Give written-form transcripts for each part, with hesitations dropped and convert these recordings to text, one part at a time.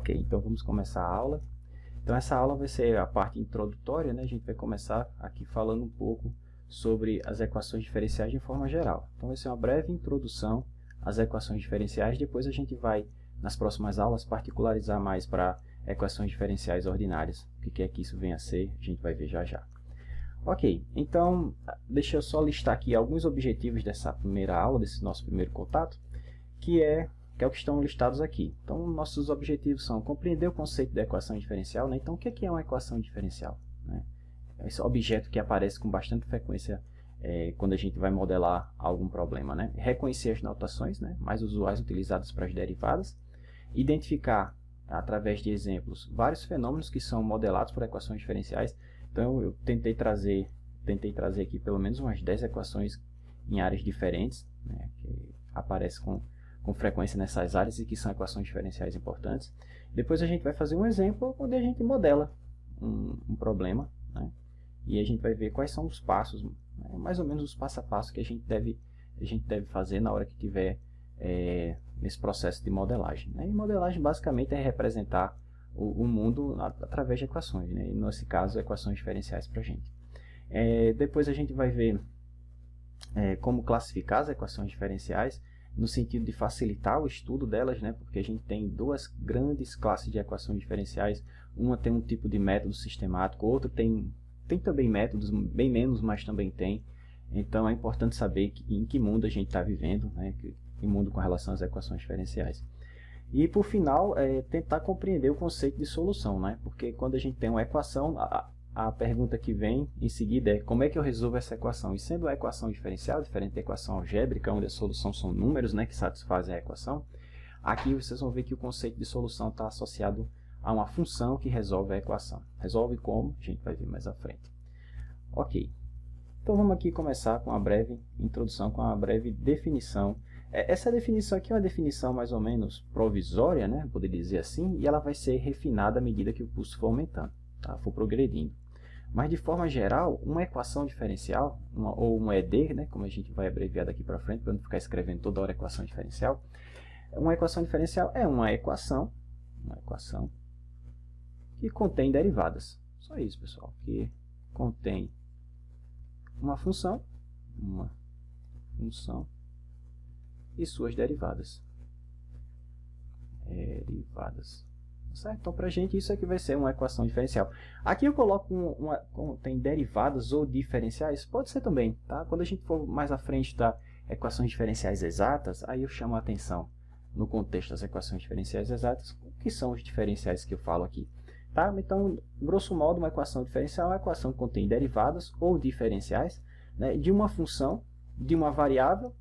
Ok, então vamos começar a aula. Então essa aula vai ser a parte introdutória, né? A gente vai começar aqui falando um pouco sobre as equações diferenciais de forma geral. Então vai ser uma breve introdução às equações diferenciais, depois a gente vai, nas próximas aulas, particularizar mais para equações diferenciais ordinárias. O que é que isso vem a ser, a gente vai ver já já. Ok, então deixa eu só listar aqui alguns objetivos dessa primeira aula, desse nosso primeiro contato, que é o que estão listados aqui. Então, nossos objetivos são compreender o conceito da equação diferencial, né? Então, o que é uma equação diferencial, né? Esse objeto que aparece com bastante frequência quando a gente vai modelar algum problema, né? Reconhecer as notações, né, mais usuais utilizadas para as derivadas, identificar, através de exemplos, vários fenômenos que são modelados por equações diferenciais. Então, eu tentei trazer aqui pelo menos umas 10 equações em áreas diferentes, né, que aparecem com frequência nessas áreas e que são equações diferenciais importantes. Depois a gente vai fazer um exemplo onde a gente modela um problema, né? E a gente vai ver quais são os passos, né? Mais ou menos os passo a passo que a gente deve fazer na hora que tiver nesse processo de modelagem, né? E modelagem basicamente é representar o mundo através de equações, né? E nesse caso, equações diferenciais para a gente. Depois a gente vai ver como classificar as equações diferenciais, no sentido de facilitar o estudo delas, né? Porque a gente tem duas grandes classes de equações diferenciais. Uma tem um tipo de método sistemático, outra tem também métodos, bem menos, mas também tem. Então é importante saber em que mundo a gente está vivendo, né? Que mundo com relação às equações diferenciais. E por final, tentar compreender o conceito de solução, né? Porque quando a gente tem uma equação, a pergunta que vem em seguida é como é que eu resolvo essa equação? E sendo uma equação diferencial, diferente da equação algébrica, onde a solução são números, né, que satisfazem a equação, aqui vocês vão ver que o conceito de solução está associado a uma função que resolve a equação. Resolve como? A gente vai ver mais à frente. Ok, então vamos aqui começar com uma breve introdução, com uma breve definição. Essa definição aqui é uma definição mais ou menos provisória, né, poderia dizer assim, e ela vai ser refinada à medida que o curso for aumentando, tá, for progredindo. Mas, de forma geral, uma equação diferencial, ou um ED, né, como a gente vai abreviar daqui para frente, para não ficar escrevendo toda hora equação diferencial, uma equação diferencial é uma equação que contém derivadas. Só isso, pessoal, que contém uma função e suas derivadas. Certo? Então, para a gente, isso aqui vai ser uma equação diferencial. Aqui eu coloco tem derivadas ou diferenciais, pode ser também, tá? Quando a gente for mais à frente da equações diferenciais exatas, aí eu chamo a atenção no contexto das equações diferenciais exatas, o que são os diferenciais que eu falo aqui, tá? Então, grosso modo, uma equação diferencial é uma equação que contém derivadas ou diferenciais, né, de uma função, de uma variável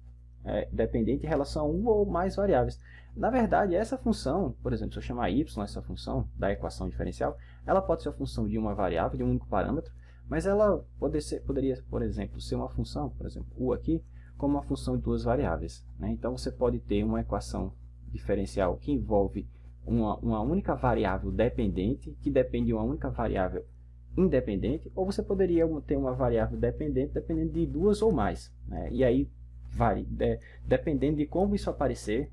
dependente em relação a uma ou mais variáveis. Na verdade, essa função, por exemplo, se eu chamar y, essa função da equação diferencial, ela pode ser a função de uma variável, de um único parâmetro, mas ela poderia, por exemplo, ser uma função, por exemplo, u aqui, como uma função de duas variáveis, né? Então, você pode ter uma equação diferencial que envolve uma única variável dependente, que depende de uma única variável independente, ou você poderia ter uma variável dependente dependendo de duas ou mais, né? E aí, dependendo de como isso aparecer,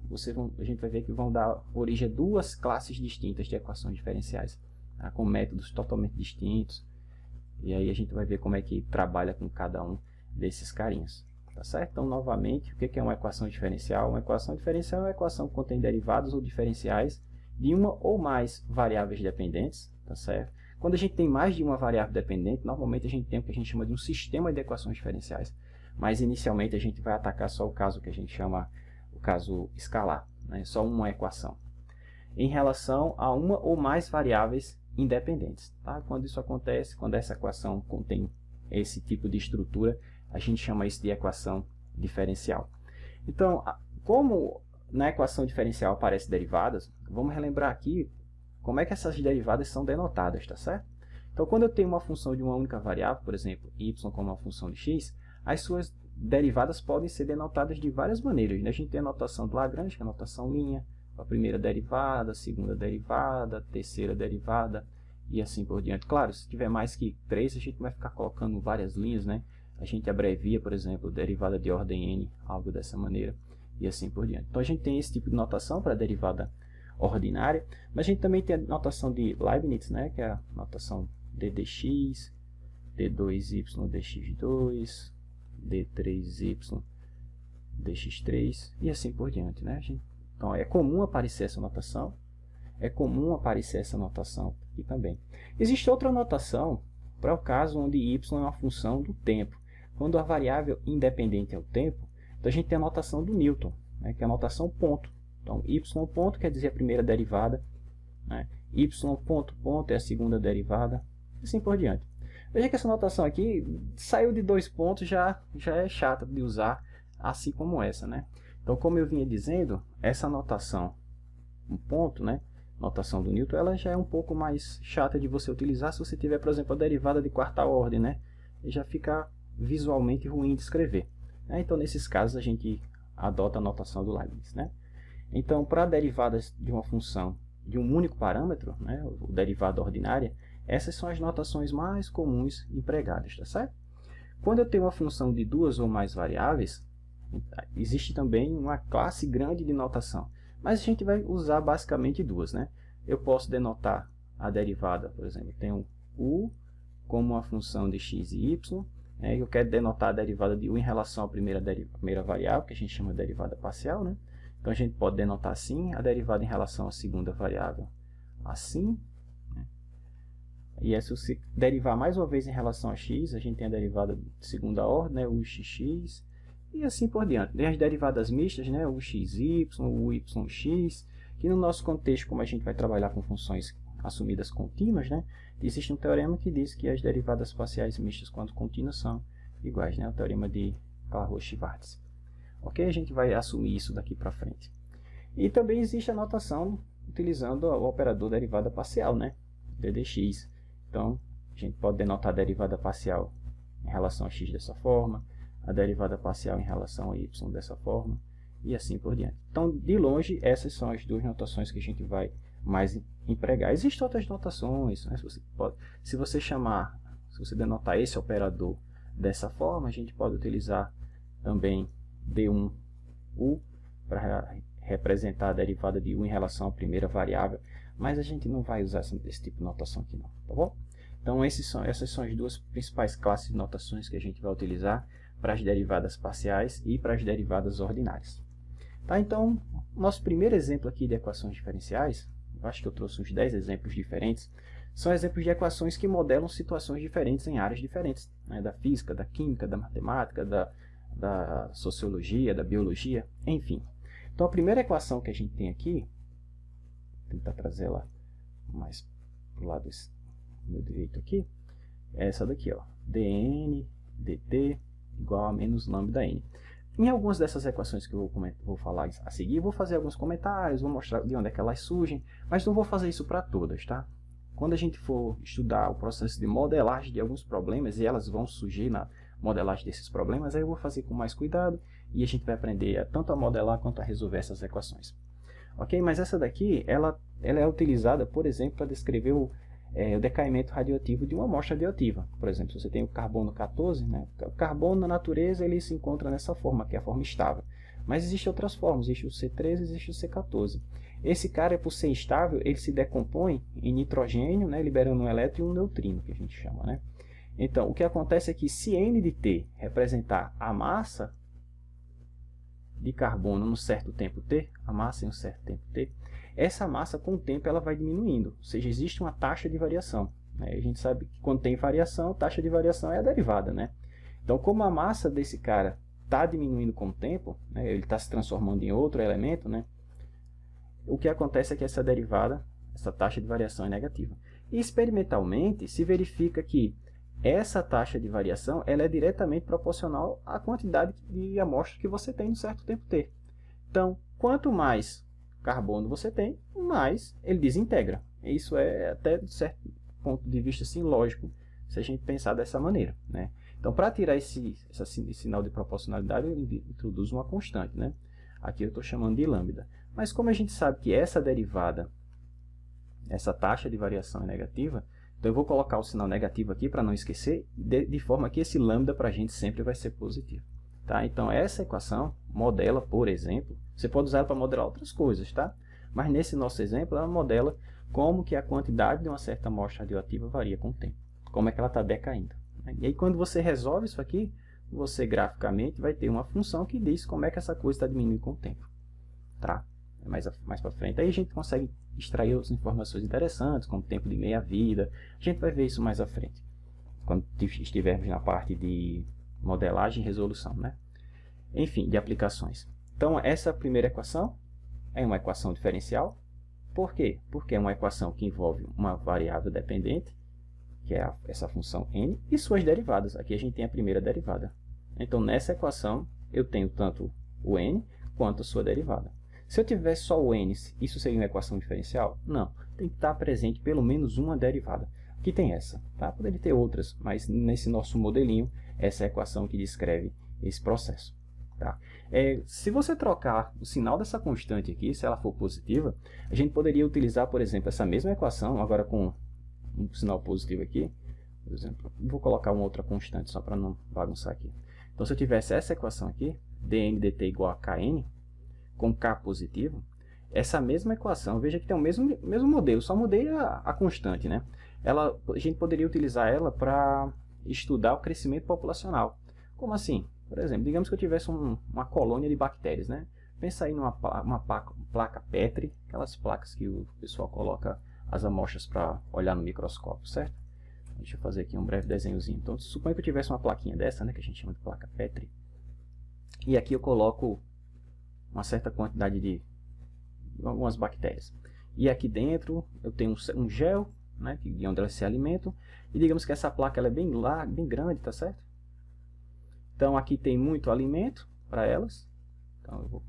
a gente vai ver que vão dar origem a duas classes distintas de equações diferenciais, tá? Com métodos totalmente distintos, e aí a gente vai ver como é que trabalha com cada um desses carinhos, tá certo? Então, novamente, o que é uma equação diferencial? Uma equação diferencial é uma equação que contém derivados ou diferenciais de uma ou mais variáveis dependentes, tá certo? Quando a gente tem mais de uma variável dependente, normalmente a gente tem o que a gente chama de um sistema de equações diferenciais. Mas inicialmente a gente vai atacar só o caso que a gente chama o caso escalar, né? Só uma equação, em relação a uma ou mais variáveis independentes, tá? Quando isso acontece, quando essa equação contém esse tipo de estrutura, a gente chama isso de equação diferencial. Então, como na equação diferencial aparecem derivadas, vamos relembrar aqui como é que essas derivadas são denotadas, tá certo? Então, quando eu tenho uma função de uma única variável, por exemplo, y como uma função de x, as suas derivadas podem ser denotadas de várias maneiras, né? A gente tem a notação de Lagrange, que é a notação linha, a primeira derivada, a segunda derivada, a terceira derivada, e assim por diante. Claro, se tiver mais que 3, a gente vai ficar colocando várias linhas, né? A gente abrevia, por exemplo, derivada de ordem n, algo dessa maneira, e assim por diante. Então, a gente tem esse tipo de notação para a derivada ordinária, mas a gente também tem a notação de Leibniz, né, que é a notação ddx, d2y dx2, d3y dx3 e assim por diante, né, gente? Então é comum aparecer essa notação, aqui também. Existe outra notação para o caso onde y é uma função do tempo. Quando a variável independente é o tempo, então a gente tem a notação do Newton, né, que é a notação ponto. Então, y ponto quer dizer a primeira derivada, né? Y ponto ponto é a segunda derivada, e assim por diante. Veja que essa notação aqui saiu de 2 pontos, já é chata de usar, assim como essa, né? Então, como eu vinha dizendo, essa notação, um ponto, né? Notação do Newton, ela já é um pouco mais chata de você utilizar se você tiver, por exemplo, a derivada de quarta ordem, né? E já fica visualmente ruim de escrever, né? Então, nesses casos, a gente adota a notação do Leibniz, né? Então, para derivadas de uma função de um único parâmetro, né, o derivada ordinária, essas são as notações mais comuns empregadas, tá certo? Quando eu tenho uma função de duas ou mais variáveis, existe também uma classe grande de notação, mas a gente vai usar basicamente duas, né? Eu posso denotar a derivada, por exemplo, eu tenho u como uma função de x e y, né? Eu quero denotar a derivada de u em relação à primeira variável, que a gente chama de derivada parcial, né? Então, a gente pode denotar assim, a derivada em relação à segunda variável, assim, né? E se você derivar mais uma vez em relação a x, a gente tem a derivada de segunda ordem, né, o xx, e assim por diante. Tem as derivadas mistas, né, o xy, o yx, que no nosso contexto, como a gente vai trabalhar com funções assumidas contínuas, né, existe um teorema que diz que as derivadas parciais mistas quando contínuas são iguais, né, o teorema de Clairaut-Schwarz. Ok? A gente vai assumir isso daqui para frente. E também existe a notação utilizando o operador derivada parcial, né? ddx. Então, a gente pode denotar a derivada parcial em relação a x dessa forma, a derivada parcial em relação a y dessa forma, e assim por diante. Então, de longe, essas são as duas notações que a gente vai mais empregar. Existem outras notações, né? Se você denotar esse operador dessa forma, a gente pode utilizar também d1u para representar a derivada de u em relação à primeira variável, mas a gente não vai usar esse tipo de notação aqui não, tá bom? Então essas são as duas principais classes de notações que a gente vai utilizar para as derivadas parciais e para as derivadas ordinárias. Tá, então, nosso primeiro exemplo aqui de equações diferenciais, eu acho que eu trouxe uns 10 exemplos diferentes, são exemplos de equações que modelam situações diferentes em áreas diferentes, né, da física, da química, da matemática, da sociologia, da biologia, enfim. Então, a primeira equação que a gente tem aqui, vou tentar trazer ela mais para o lado do meu direito aqui, é essa daqui, ó, dn dt igual a menos lambda n. Em algumas dessas equações que eu vou falar a seguir, eu vou fazer alguns comentários, vou mostrar de onde é que elas surgem, mas não vou fazer isso para todas, tá? Quando a gente for estudar o processo de modelagem de alguns problemas, e elas vão surgir na modelagem desses problemas, aí eu vou fazer com mais cuidado e a gente vai aprender tanto a modelar quanto a resolver essas equações. Ok? Mas essa daqui, ela é utilizada, por exemplo, para descrever o decaimento radioativo de uma amostra radioativa. Por exemplo, se você tem o carbono 14, né? O carbono na natureza ele se encontra nessa forma, que é a forma estável. Mas existem outras formas, existe o C13 e existe o C14. Esse cara, por ser estável, ele se decompõe em nitrogênio, né? Liberando um elétron e um neutrino, que a gente chama, né? Então, o que acontece é que se n de t representar a massa de carbono num certo tempo t, a massa em um certo tempo t, essa massa com o tempo ela vai diminuindo, ou seja, existe uma taxa de variação, né? A gente sabe que quando tem variação, taxa de variação é a derivada, né? Então, como a massa desse cara está diminuindo com o tempo, né? Ele está se transformando em outro elemento, né? O que acontece é que essa derivada, essa taxa de variação é negativa. E experimentalmente se verifica que essa taxa de variação ela é diretamente proporcional à quantidade de amostra que você tem no certo tempo t. Então, quanto mais carbono você tem, mais ele desintegra. Isso é até de certo ponto de vista assim, lógico, se a gente pensar dessa maneira, né? Então, para tirar esse sinal de proporcionalidade, eu introduzo uma constante, né? Aqui eu estou chamando de lambda. Mas como a gente sabe que essa derivada, essa taxa de variação é negativa, então eu vou colocar o sinal negativo aqui para não esquecer, de forma que esse lambda para a gente sempre vai ser positivo. Tá? Então essa equação modela, por exemplo, você pode usar ela para modelar outras coisas, tá? Mas nesse nosso exemplo, ela modela como que a quantidade de uma certa amostra radioativa varia com o tempo. Como é que ela está decaindo. E aí quando você resolve isso aqui, você graficamente vai ter uma função que diz como é que essa coisa está diminuindo com o tempo. Tá? Mais para frente. Aí a gente consegue extrair outras informações interessantes, como tempo de meia-vida. A gente vai ver isso mais à frente, quando estivermos na parte de modelagem e resolução, né? Enfim, de aplicações. Então, essa primeira equação é uma equação diferencial. Por quê? Porque é uma equação que envolve uma variável dependente, que é essa função n, e suas derivadas. Aqui a gente tem a primeira derivada. Então, nessa equação, eu tenho tanto o n quanto a sua derivada. Se eu tivesse só o n, isso seria uma equação diferencial? Não. Tem que estar presente pelo menos uma derivada. Aqui tem essa. Tá? Poderia ter outras, mas nesse nosso modelinho, essa é a equação que descreve esse processo. Tá? Se você trocar o sinal dessa constante aqui, se ela for positiva, a gente poderia utilizar, por exemplo, essa mesma equação, agora com um sinal positivo aqui. Por exemplo, vou colocar uma outra constante só para não bagunçar aqui. Então, se eu tivesse essa equação aqui, dn dt igual a kn, com k positivo, essa mesma equação, veja que tem o mesmo modelo, só mudei a constante, né? A gente poderia utilizar ela para estudar o crescimento populacional. Como assim? Por exemplo, digamos que eu tivesse uma colônia de bactérias, né? Pensa aí numa placa Petri, aquelas placas que o pessoal coloca as amostras para olhar no microscópio, certo? Deixa eu fazer aqui um breve desenhozinho. Então, suponha que eu tivesse uma plaquinha dessa, né, que a gente chama de placa Petri. E aqui eu coloco uma certa quantidade de algumas bactérias. E aqui dentro eu tenho um gel, né, de onde elas se alimentam. E digamos que essa placa ela é bem larga, bem grande, tá certo? Então aqui tem muito alimento para elas. Então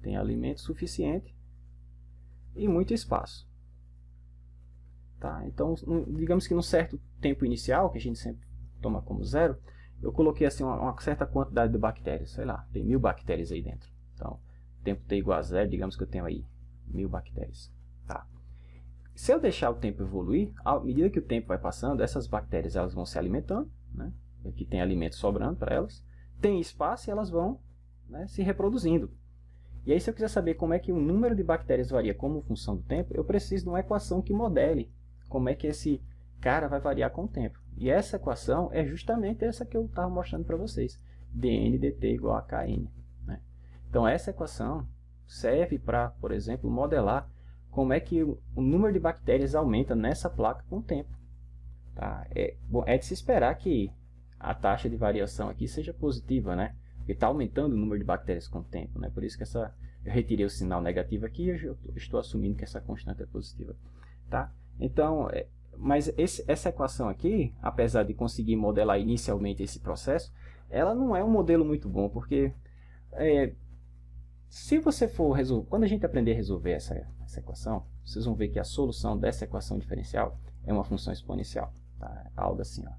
tem alimento suficiente e muito espaço. Tá? Então digamos que num certo tempo inicial, que a gente sempre toma como zero, eu coloquei assim uma certa quantidade de bactérias. Sei lá, tem 1000 bactérias aí dentro. Então tempo t igual a zero, digamos que eu tenho aí 1000 bactérias. Tá? Se eu deixar o tempo evoluir, à medida que o tempo vai passando, essas bactérias elas vão se alimentando, né? Aqui tem alimento sobrando para elas, tem espaço e elas vão, né, se reproduzindo. E aí se eu quiser saber como é que o número de bactérias varia como função do tempo, eu preciso de uma equação que modele como é que esse cara vai variar com o tempo. E essa equação é justamente essa que eu estava mostrando para vocês, dn dt igual a kn. Então, essa equação serve para, por exemplo, modelar como é que o número de bactérias aumenta nessa placa com o tempo. Tá? É de se esperar que a taxa de variação aqui seja positiva, né? Porque está aumentando o número de bactérias com o tempo. Né? Por isso que eu retirei o sinal negativo aqui e eu estou assumindo que essa constante é positiva. Tá? Então, mas essa equação aqui, apesar de conseguir modelar inicialmente esse processo, ela não é um modelo muito bom, porque se você for resolver, quando a gente aprender a resolver essa equação, vocês vão ver que a solução dessa equação diferencial é uma função exponencial. Tá? Algo assim. Ó.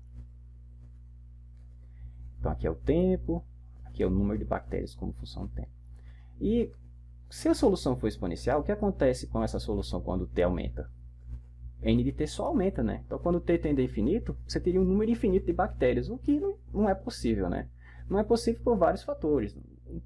Então aqui é o tempo, aqui é o número de bactérias como função do tempo. E se a solução for exponencial, o que acontece com essa solução quando t aumenta? N de t só aumenta, né? Então quando t tende a infinito, você teria um número infinito de bactérias, o que não é possível, né? Não é possível por vários fatores.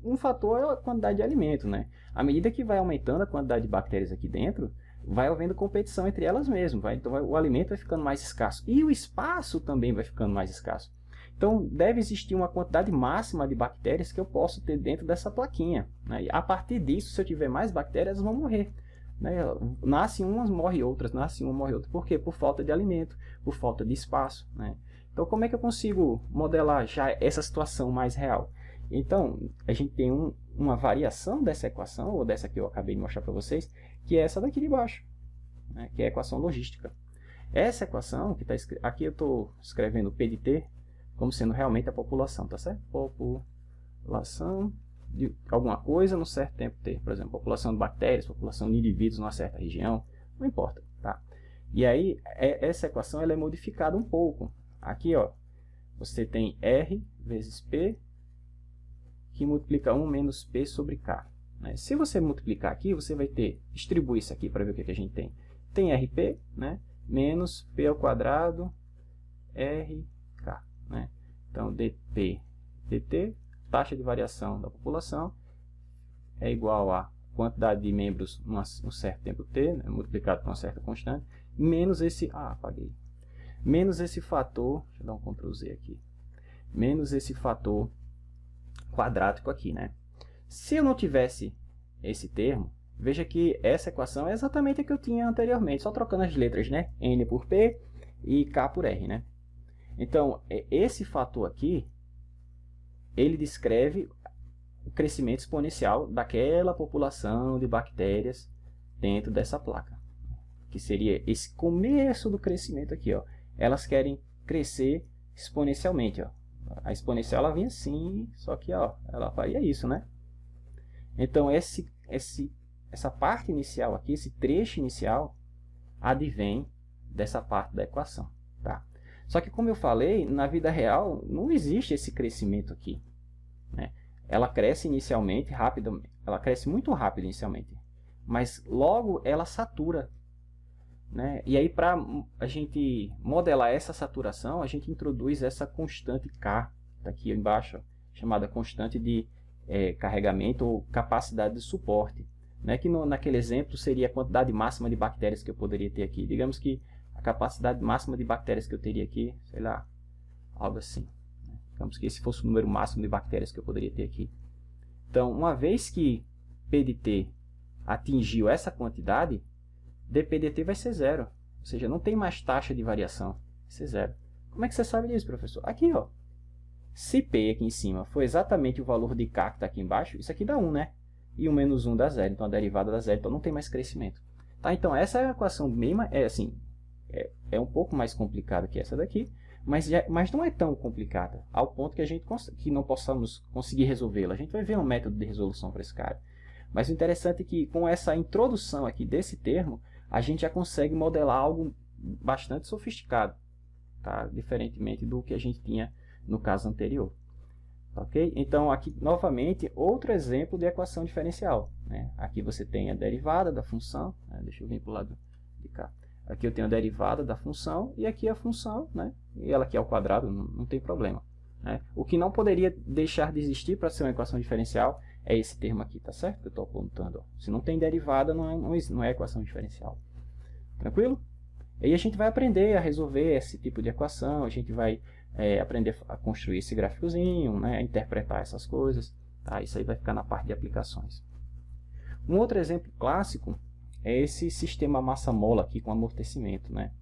Um fator é a quantidade de alimento, né? À medida que vai aumentando a quantidade de bactérias aqui dentro, vai havendo competição entre elas mesmas. Então o alimento vai ficando mais escasso. E o espaço também vai ficando mais escasso. Então deve existir uma quantidade máxima de bactérias que eu posso ter dentro dessa plaquinha. Né? E a partir disso, se eu tiver mais bactérias, elas vão morrer. Né? Nascem umas, morrem outras. Nascem uma, morre outra. Por quê? Por falta de alimento, por falta de espaço. Né? Então como é que eu consigo modelar já essa situação mais real? Então, a gente tem uma variação dessa equação, ou dessa que eu acabei de mostrar para vocês, que é essa daqui de baixo, né, que é a equação logística. Essa equação, que está aqui eu estou escrevendo P de T, como sendo realmente a população, tá certo? População de alguma coisa num certo tempo T. Por exemplo, população de bactérias, população de indivíduos numa certa região, não importa. Tá? E aí, essa equação ela é modificada um pouco. Aqui, ó, você tem R vezes P, que multiplica 1 menos P sobre K. Né? Se você multiplicar aqui, você vai ter, distribuir isso aqui para ver o que a gente tem. Tem RP, né? Menos P ao quadrado, RK. Né? Então, dP dt, taxa de variação da população, é igual a quantidade de membros um certo tempo t, né, multiplicado por uma certa constante, menos esse, apaguei, menos esse fator, deixa eu dar um Ctrl Z aqui, menos esse fator quadrático aqui, né? Se eu não tivesse esse termo, veja que essa equação é exatamente a que eu tinha anteriormente, só trocando as letras, né? N por P e K por R, né? Então, esse fator aqui, ele descreve o crescimento exponencial daquela população de bactérias dentro dessa placa, que seria esse começo do crescimento aqui, ó. Elas querem crescer exponencialmente, ó. A exponencial ela vinha assim, só que ó, ela faria isso, né? Então essa parte inicial aqui, esse trecho inicial, advém dessa parte da equação, tá? Só que como eu falei, na vida real não existe esse crescimento aqui, né? Ela cresce inicialmente rapidamente, ela cresce muito rápido inicialmente, mas logo ela satura, né? E aí para a gente modelar essa saturação, a gente introduz essa constante K, tá aqui embaixo, ó, chamada constante de carregamento ou capacidade de suporte, né? Que naquele exemplo seria a quantidade máxima de bactérias que eu poderia ter aqui. Digamos que a capacidade máxima de bactérias que eu teria aqui, sei lá, algo assim. Digamos que esse fosse o número máximo de bactérias que eu poderia ter aqui. Então, uma vez que P de T atingiu essa quantidade, dP de T vai ser zero. Ou seja, não tem mais taxa de variação. Vai ser zero. Como é que você sabe disso, professor? Aqui, ó. Se P aqui em cima for exatamente o valor de K que está aqui embaixo, isso aqui dá 1, né? E 1 menos 1 dá 0. Então, a derivada dá 0. Então, não tem mais crescimento. Tá? Então, essa equação mesma é assim, é um pouco mais complicada que essa daqui, mas não é tão complicada, ao ponto que a gente que não possamos conseguir resolvê-la. A gente vai ver um método de resolução para esse cara. Mas o interessante é que, com essa introdução aqui desse termo, a gente já consegue modelar algo bastante sofisticado, tá? Diferentemente do que a gente tinha no caso anterior. Ok? Então, aqui, novamente, outro exemplo de equação diferencial, né? Aqui você tem a derivada da função, né? Deixa eu vir para o lado de cá. Aqui eu tenho a derivada da função, e aqui a função, né? E ela aqui ao quadrado, não tem problema, né? O que não poderia deixar de existir para ser uma equação diferencial é esse termo aqui, tá certo? Que eu estou apontando. Ó. Se não tem derivada, não é equação diferencial. Tranquilo? E aí a gente vai aprender a resolver esse tipo de equação, a gente vai aprender a construir esse gráficozinho, né? A interpretar essas coisas. Tá? Isso aí vai ficar na parte de aplicações. Um outro exemplo clássico é esse sistema massa-mola aqui com amortecimento, né?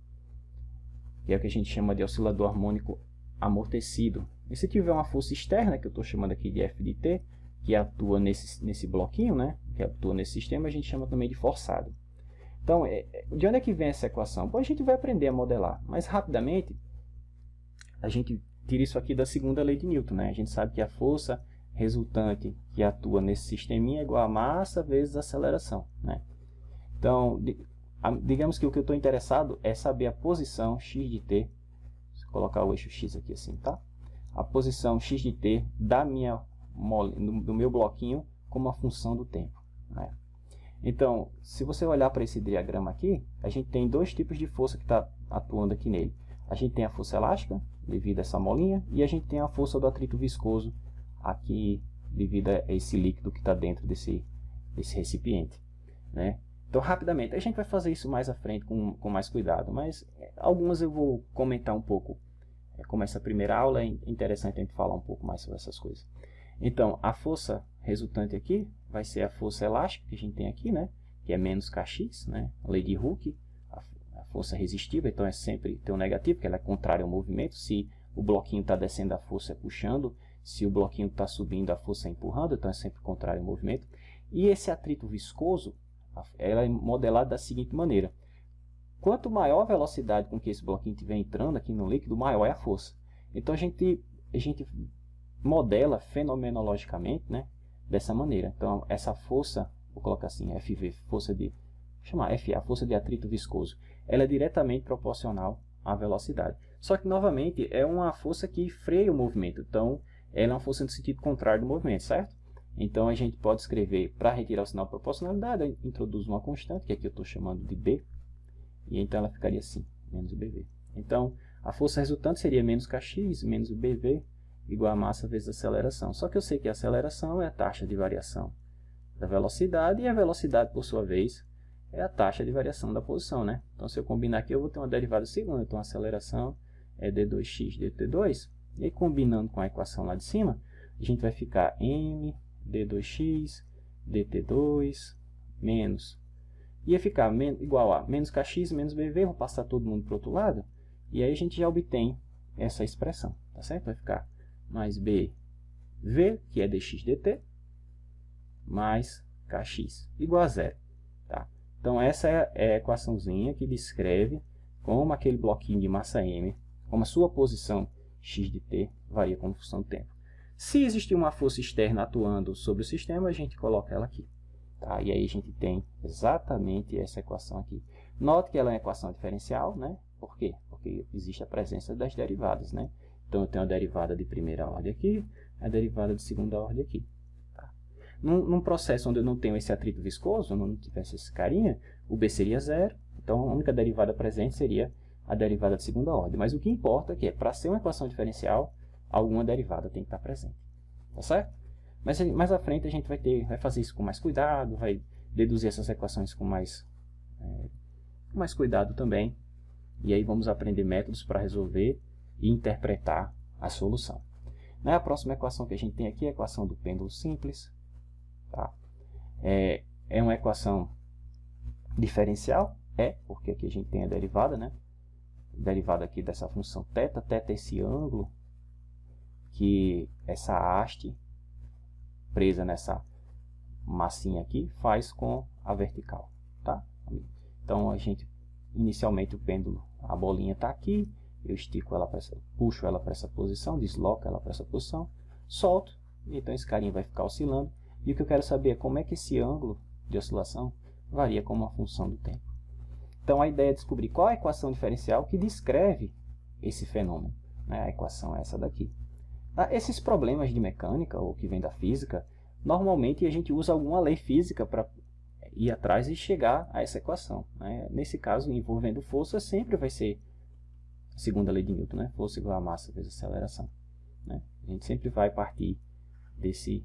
Que é o que a gente chama de oscilador harmônico amortecido. E se tiver uma força externa, que eu estou chamando aqui de F de T, que atua nesse bloquinho, né? Que atua nesse sistema, a gente chama também de forçado. Então, de onde é que vem essa equação? Bom, a gente vai aprender a modelar, mas rapidamente a gente tira isso aqui da segunda lei de Newton, né? A gente sabe que a força resultante que atua nesse sisteminha é igual a massa vezes a aceleração, né? Então, digamos que o que eu estou interessado é saber a posição x de t, vou colocar o eixo x aqui assim, tá? A posição x de t do meu bloquinho como a função do tempo, né? Então, se você olhar para esse diagrama aqui, a gente tem dois tipos de força que está atuando aqui nele. A gente tem a força elástica, devido a essa molinha, e a gente tem a força do atrito viscoso, aqui, devido a esse líquido que está dentro desse recipiente, né? Então, rapidamente, a gente vai fazer isso mais à frente com mais cuidado, mas algumas eu vou comentar um pouco. Como essa primeira aula, é interessante a gente falar um pouco mais sobre essas coisas. Então, a força resultante aqui vai ser a força elástica que a gente tem aqui, né? Que é menos Kx, né? A lei de Hooke, a força resistiva, então é sempre ter um negativo, porque ela é contrária ao movimento. Se o bloquinho está descendo, a força é puxando. Se o bloquinho está subindo, a força é empurrando, então é sempre contrário ao movimento. E esse atrito viscoso, ela é modelada da seguinte maneira. Quanto maior a velocidade com que esse bloquinho estiver entrando aqui no líquido, maior é a força. Então a gente modela fenomenologicamente, né, dessa maneira. Então essa força, vou colocar assim, FV, força de, vou chamar FA, força de atrito viscoso, ela é diretamente proporcional à velocidade. Só que novamente é uma força que freia o movimento. Então ela é uma força no sentido contrário do movimento, certo? Então a gente pode escrever, para retirar o sinal de proporcionalidade, eu introduzo uma constante, que aqui eu estou chamando de B, e então ela ficaria assim, menos BV. Então a força resultante seria menos Kx, menos BV, igual a massa vezes a aceleração. Só que eu sei que a aceleração é a taxa de variação da velocidade, e a velocidade, por sua vez, é a taxa de variação da posição, né? Então, se eu combinar aqui, eu vou ter uma derivada segunda. Então, a aceleração é d2x dt2. E aí, combinando com a equação lá de cima, a gente vai ficar m d2x dt2 menos... Ia ficar igual a menos kx menos bv. Vou passar todo mundo para o outro lado. E aí, a gente já obtém essa expressão, tá certo? Vai ficar mais bv, que é dx dt, mais kx, igual a zero. Tá? Então, essa é a equaçãozinha que descreve como aquele bloquinho de massa m, como a sua posição x de t varia como função do tempo. Se existir uma força externa atuando sobre o sistema, a gente coloca ela aqui. Tá? E aí a gente tem exatamente essa equação aqui. Note que ela é uma equação diferencial, né? Por quê? Porque existe a presença das derivadas, né? Então, eu tenho a derivada de primeira ordem aqui, a derivada de segunda ordem aqui. Num processo onde eu não tenho esse atrito viscoso, não tivesse esse carinha, o B seria zero. Então, a única derivada presente seria a derivada de segunda ordem. Mas o que importa é que, para ser uma equação diferencial, alguma derivada tem que estar presente. Tá certo? Mas mais à frente a gente vai fazer isso com mais cuidado, vai deduzir essas equações com mais cuidado também. E aí vamos aprender métodos para resolver e interpretar a solução. A próxima equação que a gente tem aqui é a equação do pêndulo simples. Tá? É uma equação diferencial, porque aqui a gente tem a derivada, né? Derivada aqui dessa função θ. Θ é esse ângulo, que essa haste presa nessa massinha aqui faz com a vertical. Tá? Então, inicialmente o pêndulo, a bolinha está aqui, eu estico ela, puxo ela para essa posição, desloco ela para essa posição, solto, e então esse carinha vai ficar oscilando. E o que eu quero saber é como é que esse ângulo de oscilação varia como uma função do tempo. Então, a ideia é descobrir qual é a equação diferencial que descreve esse fenômeno. A equação é essa daqui. Esses problemas de mecânica, ou que vem da física, normalmente a gente usa alguma lei física para ir atrás e chegar a essa equação. Nesse caso, envolvendo força, sempre vai ser a segunda lei de Newton, né? Força igual a massa vezes aceleração. A gente sempre vai partir desse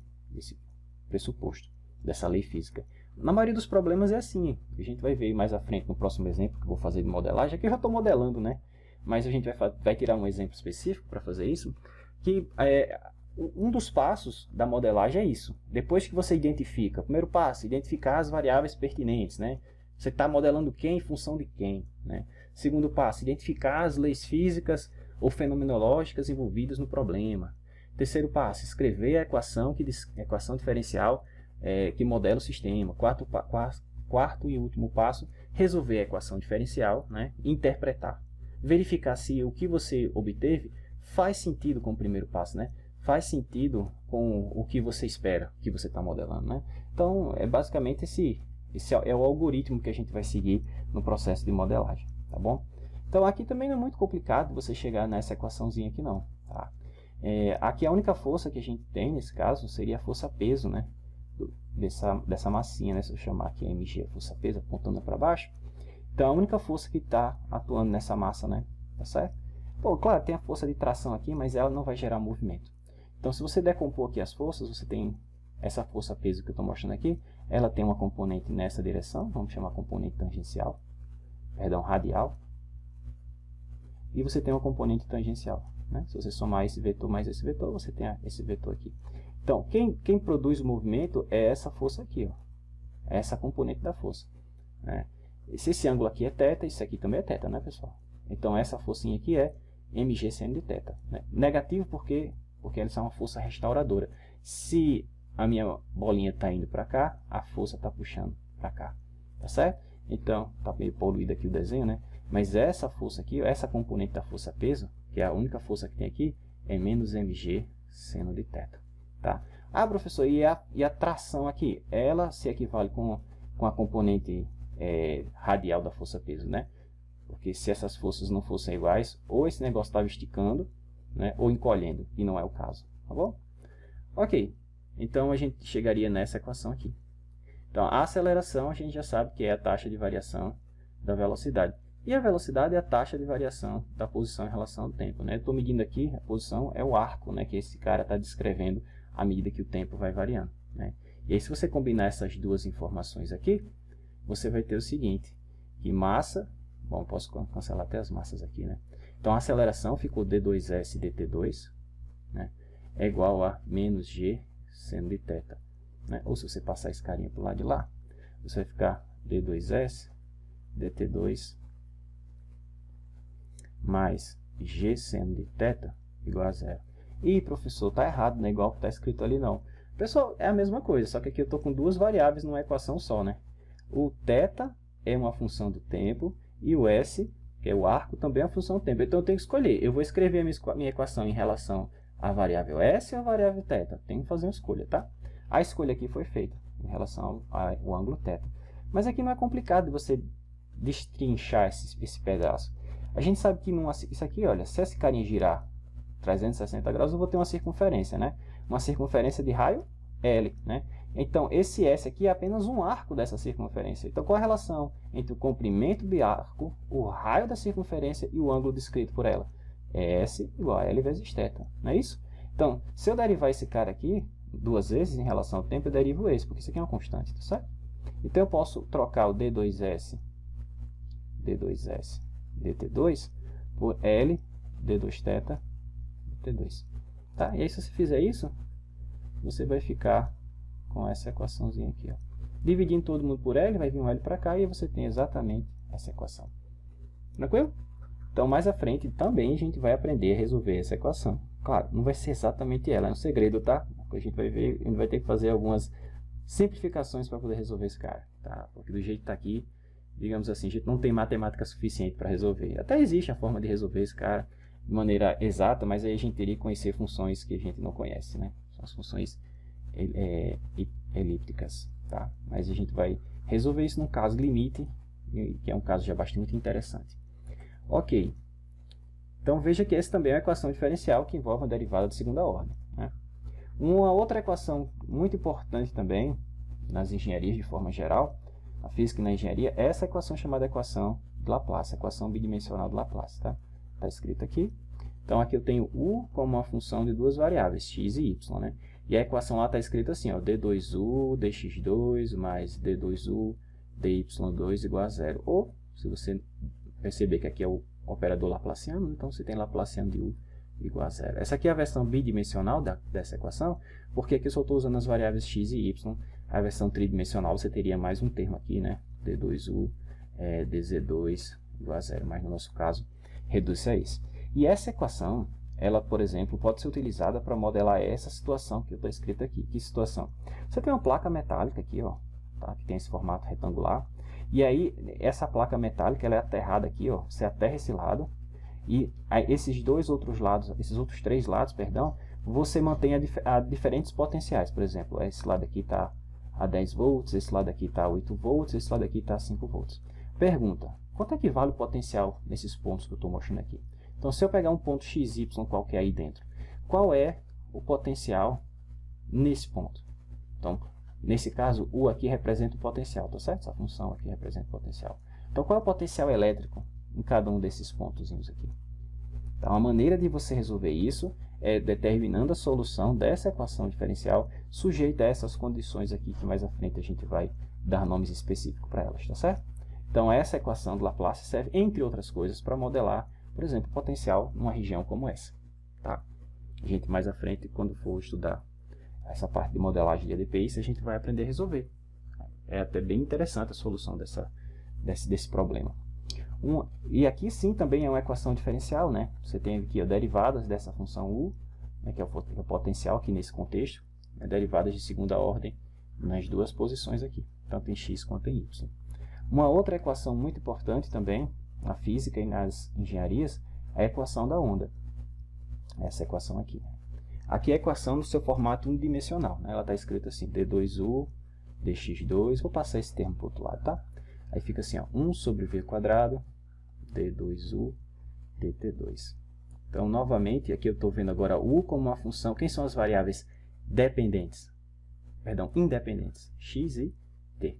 pressuposto, dessa lei física. Na maioria dos problemas é assim. A gente vai ver mais à frente no próximo exemplo que eu vou fazer de modelagem. Aqui eu já estou modelando, né? Mas a gente vai tirar um exemplo específico para fazer isso. Que um dos passos da modelagem é isso. Depois que você identifica, primeiro passo, identificar as variáveis pertinentes, né? Você está modelando quem em função de quem, né? Segundo passo, identificar as leis físicas ou fenomenológicas envolvidas no problema. Terceiro passo, escrever a equação diferencial que modela o sistema. Quarto e último passo, resolver a equação diferencial, né? Interpretar. Verificar se o que você obteve faz sentido com o primeiro passo, né? Faz sentido com o que você espera, o que você está modelando, né? Então, basicamente esse é o algoritmo que a gente vai seguir no processo de modelagem, tá bom? Então, aqui também não é muito complicado você chegar nessa equaçãozinha aqui, não, tá? Aqui a única força que a gente tem, nesse caso, seria a força-peso, né? Dessa massinha, né? Se eu chamar aqui a mg, a força-peso, apontando para baixo. Então, a única força que está atuando nessa massa, né? Tá certo? Pô, claro, tem a força de tração aqui, mas ela não vai gerar movimento. Então, se você decompor aqui as forças, você tem essa força-peso que eu estou mostrando aqui. Ela tem uma componente nessa direção, vamos chamar componente tangencial, radial. E você tem uma componente tangencial, né? Se você somar esse vetor mais esse vetor, você tem esse vetor aqui. Então, quem produz o movimento é essa força aqui, ó. Essa componente da força, né? Se esse ângulo aqui é θ, isso aqui também é θ, né, pessoal? Então, essa forcinha aqui é mg seno de θ, né? Negativo porque ela é uma força restauradora. Se a minha bolinha está indo para cá, a força está puxando para cá, tá certo? Então, está meio poluído aqui o desenho, né? Mas essa força aqui, essa componente da força-peso, que é a única força que tem aqui, é menos mg seno de θ, tá? Professor, e a tração aqui? Ela se equivale com a componente radial da força-peso, né? Porque se essas forças não fossem iguais, ou esse negócio estava esticando, né, ou encolhendo, e não é o caso, tá bom? Ok, então a gente chegaria nessa equação aqui. Então, a aceleração a gente já sabe que é a taxa de variação da velocidade. E a velocidade é a taxa de variação da posição em relação ao tempo, né? Eu estou medindo aqui, a posição é o arco, né, que esse cara está descrevendo à medida que o tempo vai variando, né? E aí, se você combinar essas duas informações aqui, você vai ter o seguinte, que massa, bom, posso cancelar até as massas aqui, né? Então, a aceleração ficou d2s dt2, né? É igual a menos g seno de θ, né? Ou se você passar esse carinha para o lado de lá, você vai ficar d2s dt2 mais g seno de θ igual a zero. Ih, professor, está errado, não é igual que está escrito ali não. Pessoal, é a mesma coisa, só que aqui eu estou com duas variáveis numa equação só, né? O θ é uma função do tempo e o s, que é o arco, também é uma função do tempo. Então eu tenho que escolher, eu vou escrever a minha equação em relação à variável s ou à variável θ. Tenho que fazer uma escolha, tá? A escolha aqui foi feita em relação ao ângulo θ. Mas aqui não é complicado você destrinchar esse pedaço. A gente sabe que isso aqui, olha, se esse carinha girar 360 graus, eu vou ter uma circunferência, né? Uma circunferência de raio L, né? Então, esse S aqui é apenas um arco dessa circunferência. Então, qual a relação entre o comprimento do arco, o raio da circunferência e o ângulo descrito por ela? É S igual a L vezes θ, não é isso? Então, se eu derivar esse cara aqui duas vezes em relação ao tempo, eu derivo esse, porque isso aqui é uma constante, tá certo? Então, eu posso trocar o d2s dt2 por L d2θ dt2. Tá? E aí, se você fizer isso, você vai ficar com essa equaçãozinha aqui. Ó. Dividindo todo mundo por L, vai vir um L para cá e você tem exatamente essa equação. Tranquilo? Então, mais à frente também a gente vai aprender a resolver essa equação. Claro, não vai ser exatamente ela, é um segredo, tá? A gente vai ver, a gente vai ter que fazer algumas simplificações para poder resolver esse cara. Tá? Porque do jeito que está aqui, digamos assim, a gente não tem matemática suficiente para resolver. Até existe a forma de resolver esse cara de maneira exata, mas aí a gente teria que conhecer funções que a gente não conhece, né? São as funções elípticas, tá? Mas a gente vai resolver isso num caso limite, que é um caso já bastante interessante. Ok. Então veja que essa também é uma equação diferencial que envolve uma derivada de segunda ordem, né? Uma outra equação muito importante também nas engenharias de forma geral, na física e na engenharia, é essa equação chamada equação de Laplace, equação bidimensional de Laplace, tá? Está escrito aqui. Então aqui eu tenho u como uma função de duas variáveis, x e y, né? E a equação lá está escrita assim, ó, d2u dx2 mais d2u dy2 igual a zero. Ou, se você perceber que aqui é o operador laplaciano, então você tem laplaciano de u igual a zero. Essa aqui é a versão bidimensional dessa equação, porque aqui eu só estou usando as variáveis x e y. A versão tridimensional você teria mais um termo aqui, né? d2u dz2 igual a zero, mas no nosso caso reduz-se a isso. E essa equação, ela, por exemplo, pode ser utilizada para modelar essa situação que está escrita aqui. Que situação? Você tem uma placa metálica aqui, ó, tá? Que tem esse formato retangular. E aí, essa placa metálica, ela é aterrada aqui, ó. Você aterra esse lado. E aí, esses outros três lados, perdão, você mantém a diferentes potenciais. Por exemplo, esse lado aqui está a 10 volts, esse lado aqui está a 8 volts, esse lado aqui está a 5 volts. Pergunta, quanto é que vale o potencial nesses pontos que eu estou mostrando aqui? Então, se eu pegar um ponto XY qualquer aí dentro, qual é o potencial nesse ponto? Então, nesse caso, U aqui representa o potencial, tá certo? Essa função aqui representa o potencial. Então, qual é o potencial elétrico em cada um desses pontozinhos aqui? Então, a maneira de você resolver isso é determinando a solução dessa equação diferencial sujeita a essas condições aqui, que mais à frente a gente vai dar nomes específicos para elas, tá certo? Então, essa equação do Laplace serve, entre outras coisas, para modelar, por exemplo, potencial numa região como essa, tá? A gente mais à frente, quando for estudar essa parte de modelagem de ADPI, a gente vai aprender a resolver. É até bem interessante a solução desse problema. E aqui sim também é uma equação diferencial, né? Você tem aqui derivadas dessa função u, né, que é o potencial aqui nesse contexto, né, derivadas de segunda ordem nas duas posições aqui, tanto em x quanto em y. Uma outra equação muito importante também, na física e nas engenharias, é a equação da onda. Essa equação aqui. Aqui é a equação no seu formato unidimensional, né? Ela está escrita assim, d2u dx2, vou passar esse termo para o outro lado, tá? Aí fica assim, ó, 1 sobre v quadrado d2u dt2. Então, novamente, aqui eu estou vendo agora u como uma função. Quem são as variáveis dependentes? Perdão, independentes, x e t.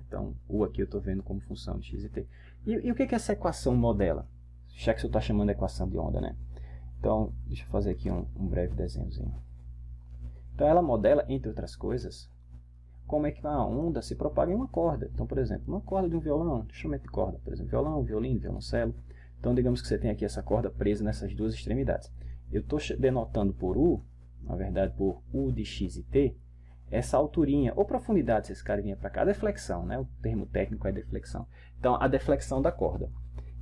Então, u aqui eu estou vendo como função de x e t. E o que essa equação modela? Já que você está chamando de equação de onda, né? Então, deixa eu fazer aqui um breve desenhozinho. Então, ela modela, entre outras coisas, como é que a onda se propaga em uma corda. Então, por exemplo, uma corda de um violão, instrumento de corda, por exemplo, violão, violino, violoncelo. Então, digamos que você tem aqui essa corda presa nessas duas extremidades. Eu estou denotando por U, na verdade por U de x e t, essa alturinha, ou profundidade, se esse cara vinha para cá, a deflexão, né? O termo técnico é deflexão. Então, a deflexão da corda.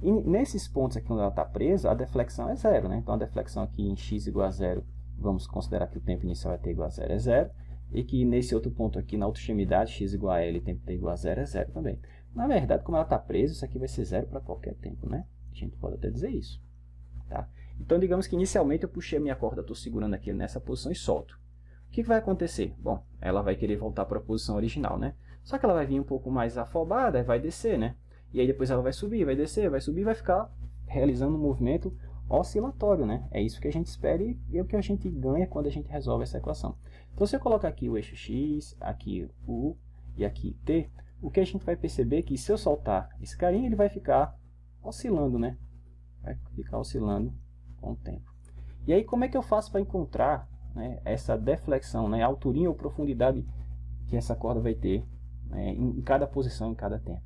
E nesses pontos aqui onde ela está presa, a deflexão é zero, né? Então, a deflexão aqui em x igual a zero, vamos considerar que o tempo inicial é t igual a zero, é zero. E que nesse outro ponto aqui, na outra extremidade, x igual a L e tempo t igual a zero, é zero também. Na verdade, como ela está presa, isso aqui vai ser zero para qualquer tempo, né? A gente pode até dizer isso. Tá? Então, digamos que inicialmente eu puxei a minha corda, estou segurando aqui nessa posição e solto. O que vai acontecer? Bom, ela vai querer voltar para a posição original, né? Só que ela vai vir um pouco mais afobada e vai descer, né? E aí depois ela vai subir, vai descer, vai subir, vai ficar realizando um movimento oscilatório, né? É isso que a gente espera e é o que a gente ganha quando a gente resolve essa equação. Então, se eu colocar aqui o eixo x, aqui u e aqui t, o que a gente vai perceber é que se eu soltar esse carinha, ele vai ficar oscilando, né? Vai ficar oscilando com o tempo. E aí, como é que eu faço para encontrar, né, essa deflexão, né, a alturinha ou profundidade que essa corda vai ter, né, em cada posição, em cada tempo?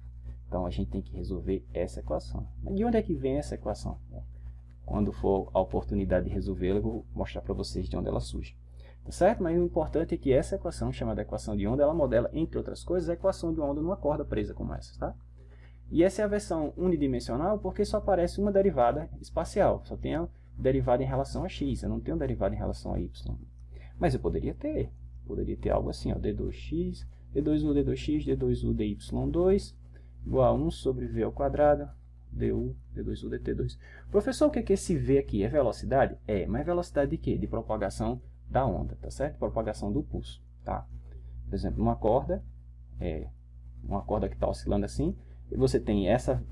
Então, a gente tem que resolver essa equação. De onde é que vem essa equação? Bom, quando for a oportunidade de resolvê-la, eu vou mostrar para vocês de onde ela surge. Tá certo? Mas o importante é que essa equação, chamada equação de onda, ela modela, entre outras coisas, a equação de onda numa corda presa como essa. Tá? E essa é a versão unidimensional porque só aparece uma derivada espacial. Só tem a derivada em relação a x, eu não tenho derivada em relação a y. Mas eu poderia ter algo assim, ó, d2x, d2u, d2x, d2u, dy2 igual a 1 sobre v ao quadrado, du, d2u, dt2. Professor, o que é esse v aqui? É velocidade? É, mas velocidade de quê? De propagação da onda, tá certo? Propagação do pulso, tá? Por exemplo, uma corda que está oscilando assim, e você tem essa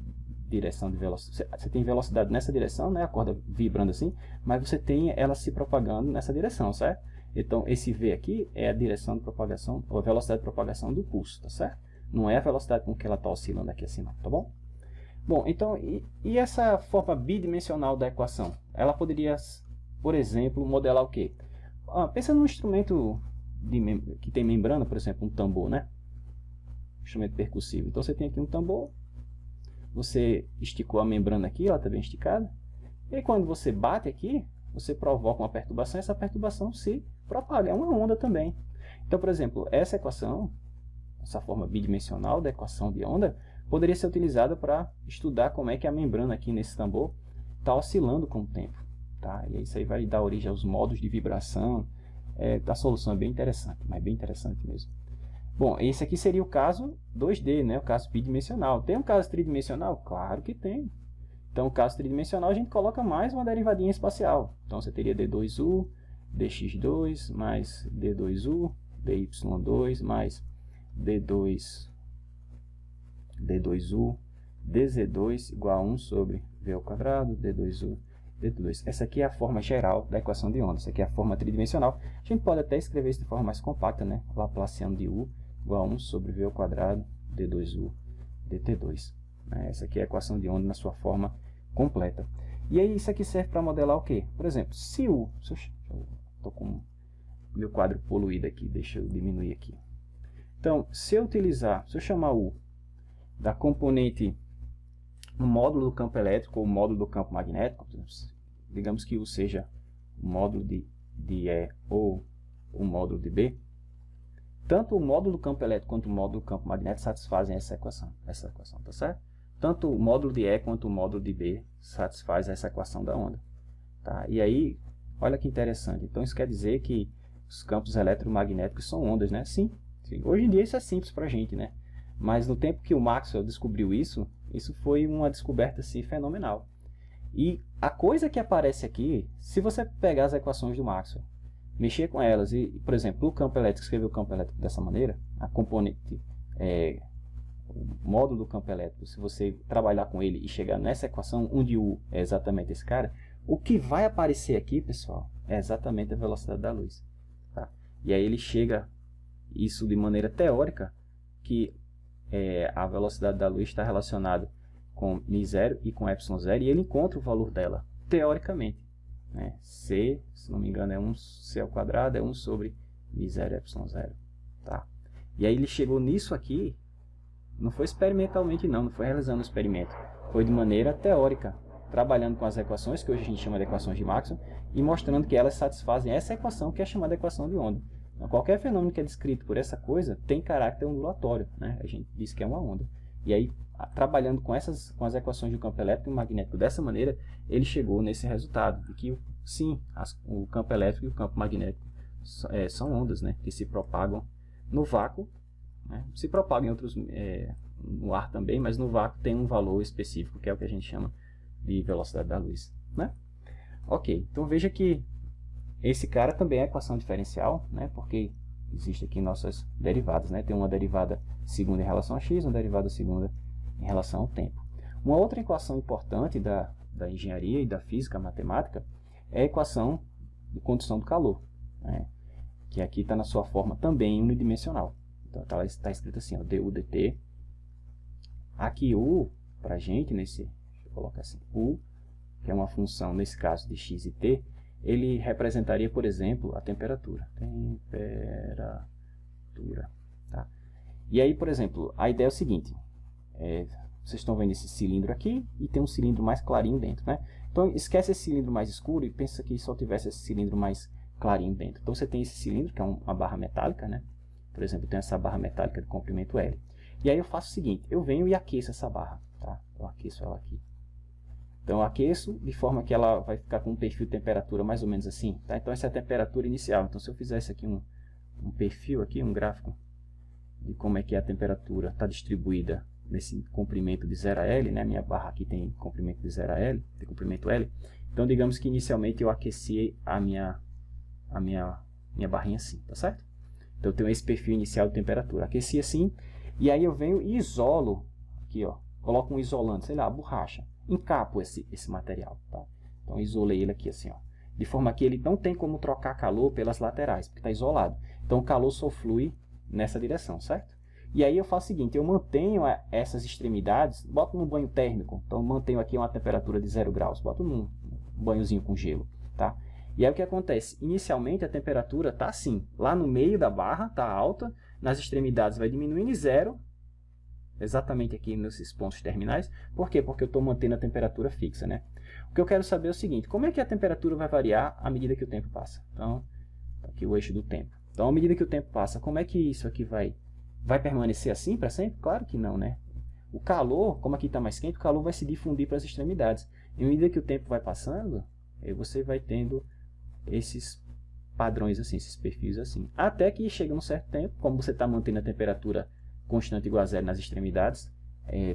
direção de velocidade, você tem velocidade nessa direção, né? A corda vibrando assim, mas você tem ela se propagando nessa direção, certo? Então, esse v aqui é a direção de propagação, ou a velocidade de propagação do pulso, tá certo? Não é a velocidade com que ela está oscilando aqui assim, não, tá bom? Bom, então, e essa forma bidimensional da equação? Ela poderia, por exemplo, modelar o quê? Pensa num instrumento que tem membrana, por exemplo, um tambor, né? Instrumento percussivo. Então, você tem aqui um tambor, você esticou a membrana aqui, ela está bem esticada, e aí, quando você bate aqui, você provoca uma perturbação, e essa perturbação se propaga, é uma onda também. Então, por exemplo, essa equação, essa forma bidimensional da equação de onda, poderia ser utilizada para estudar como é que a membrana aqui nesse tambor está oscilando com o tempo. Tá? E isso aí vai dar origem aos modos de vibração. A solução é bem interessante, mas bem interessante mesmo. Bom, esse aqui seria o caso 2D, né? O caso bidimensional. Tem um caso tridimensional? Claro que tem. Então, o caso tridimensional, a gente coloca mais uma derivadinha espacial. Então, você teria d2u, dx2, mais d2u, dy2, mais d2u, dz2 igual a 1 sobre v ao quadrado, d2u, dt2. Essa aqui é a forma geral da equação de onda. Essa aqui é a forma tridimensional. A gente pode até escrever isso de forma mais compacta, né? Laplaciano de u igual a 1 sobre v ao quadrado, d2u, dt2. Essa aqui é a equação de onda na sua forma completa. E aí isso aqui serve para modelar o quê? Por exemplo, se u... Estou com meu quadro poluído aqui, deixa eu diminuir aqui. Então, se eu chamar u da componente no módulo do campo elétrico ou módulo do campo magnético, digamos que u seja o módulo de E ou o módulo de B, tanto o módulo do campo elétrico quanto o módulo do campo magnético satisfazem essa equação, tá certo? Tanto o módulo de E quanto o módulo de B satisfaz essa equação da onda. Tá? E aí, olha que interessante. Então, isso quer dizer que os campos eletromagnéticos são ondas, né? Sim. Hoje em dia isso é simples para a gente, né? Mas no tempo que o Maxwell descobriu isso foi uma descoberta assim, fenomenal. E a coisa que aparece aqui, se você pegar as equações do Maxwell, mexer com elas e, por exemplo, o campo elétrico, escrever o campo elétrico dessa maneira, a componente, o módulo do campo elétrico, se você trabalhar com ele e chegar nessa equação, onde U é exatamente esse cara, o que vai aparecer aqui, pessoal, é exatamente a velocidade da luz. Tá? E aí ele chega isso de maneira teórica, que a velocidade da luz está relacionada com μ0 e com ε0, e ele encontra o valor dela, teoricamente. Né? C, se não me engano, é 1 c ao quadrado, é 1 sobre μ0 ε0. Tá? E aí ele chegou nisso aqui, não foi experimentalmente não foi realizando o experimento, foi de maneira teórica, trabalhando com as equações, que hoje a gente chama de equações de Maxwell, e mostrando que elas satisfazem essa equação que é chamada equação de onda. Então, qualquer fenômeno que é descrito por essa coisa tem caráter ondulatório, né? A gente diz que é uma onda. E aí, trabalhando com as equações do campo elétrico e magnético dessa maneira, ele chegou nesse resultado, de que sim, o campo elétrico e o campo magnético são ondas, né? Que se propagam no vácuo, né? Se propagam em outros, no ar também, mas no vácuo tem um valor específico, que é o que a gente chama de velocidade da luz, né? Ok, então veja que esse cara também é equação diferencial, né? Porque existe aqui nossas derivadas, né? Tem uma derivada segunda em relação a x, uma derivada segunda em relação ao tempo. Uma outra equação importante da engenharia e da física matemática é a equação de condução do calor, né? Que aqui está na sua forma também unidimensional. Então está escrito assim, ó, du dt. Aqui u, para a gente, deixa eu colocar assim, u, que é uma função, nesse caso, de x e t, ele representaria, por exemplo, a temperatura. Tá? E aí, por exemplo, a ideia é o seguinte, vocês estão vendo esse cilindro aqui e tem um cilindro mais clarinho dentro, né? Então, esquece esse cilindro mais escuro e pensa que só tivesse esse cilindro mais clarinho dentro. Então, você tem esse cilindro, que é uma barra metálica, né? Por exemplo, eu tenho essa barra metálica de comprimento L. E aí eu faço o seguinte, eu venho e aqueço essa barra, tá? Eu aqueço ela aqui. Então eu aqueço de forma que ela vai ficar com um perfil de temperatura mais ou menos assim, tá? Então essa é a temperatura inicial. Então se eu fizesse aqui um perfil aqui, um gráfico de como é que a temperatura está distribuída nesse comprimento de 0 a L, né? Minha barra aqui tem comprimento de 0 a L, tem comprimento L. Então digamos que inicialmente eu aqueci a minha barrinha assim, tá certo? Então eu tenho esse perfil inicial de temperatura. Aqueci assim, e aí eu venho e isolo, aqui ó, coloco um isolante, sei lá, borracha, encapo esse material, tá? Então isolei ele aqui assim, ó, de forma que ele não tem como trocar calor pelas laterais, porque está isolado. Então o calor só flui nessa direção, certo? E aí eu faço o seguinte, eu mantenho essas extremidades, boto num banho térmico, então eu mantenho aqui uma temperatura de 0 graus, boto num banhozinho com gelo, tá? E aí o que acontece? Inicialmente a temperatura está assim, lá no meio da barra está alta, nas extremidades vai diminuindo em 0, exatamente aqui nesses pontos terminais. Por quê? Porque eu estou mantendo a temperatura fixa, né? O que eu quero saber é o seguinte, como é que a temperatura vai variar à medida que o tempo passa? Então, aqui o eixo do tempo. Então, à medida que o tempo passa, como é que isso aqui vai permanecer assim para sempre? Claro que não, né? O calor, como aqui está mais quente, o calor vai se difundir para as extremidades. E à medida que o tempo vai passando, você vai tendo esses padrões assim, esses perfis assim. Até que chega um certo tempo, como você está mantendo a temperatura constante igual a 0 nas extremidades,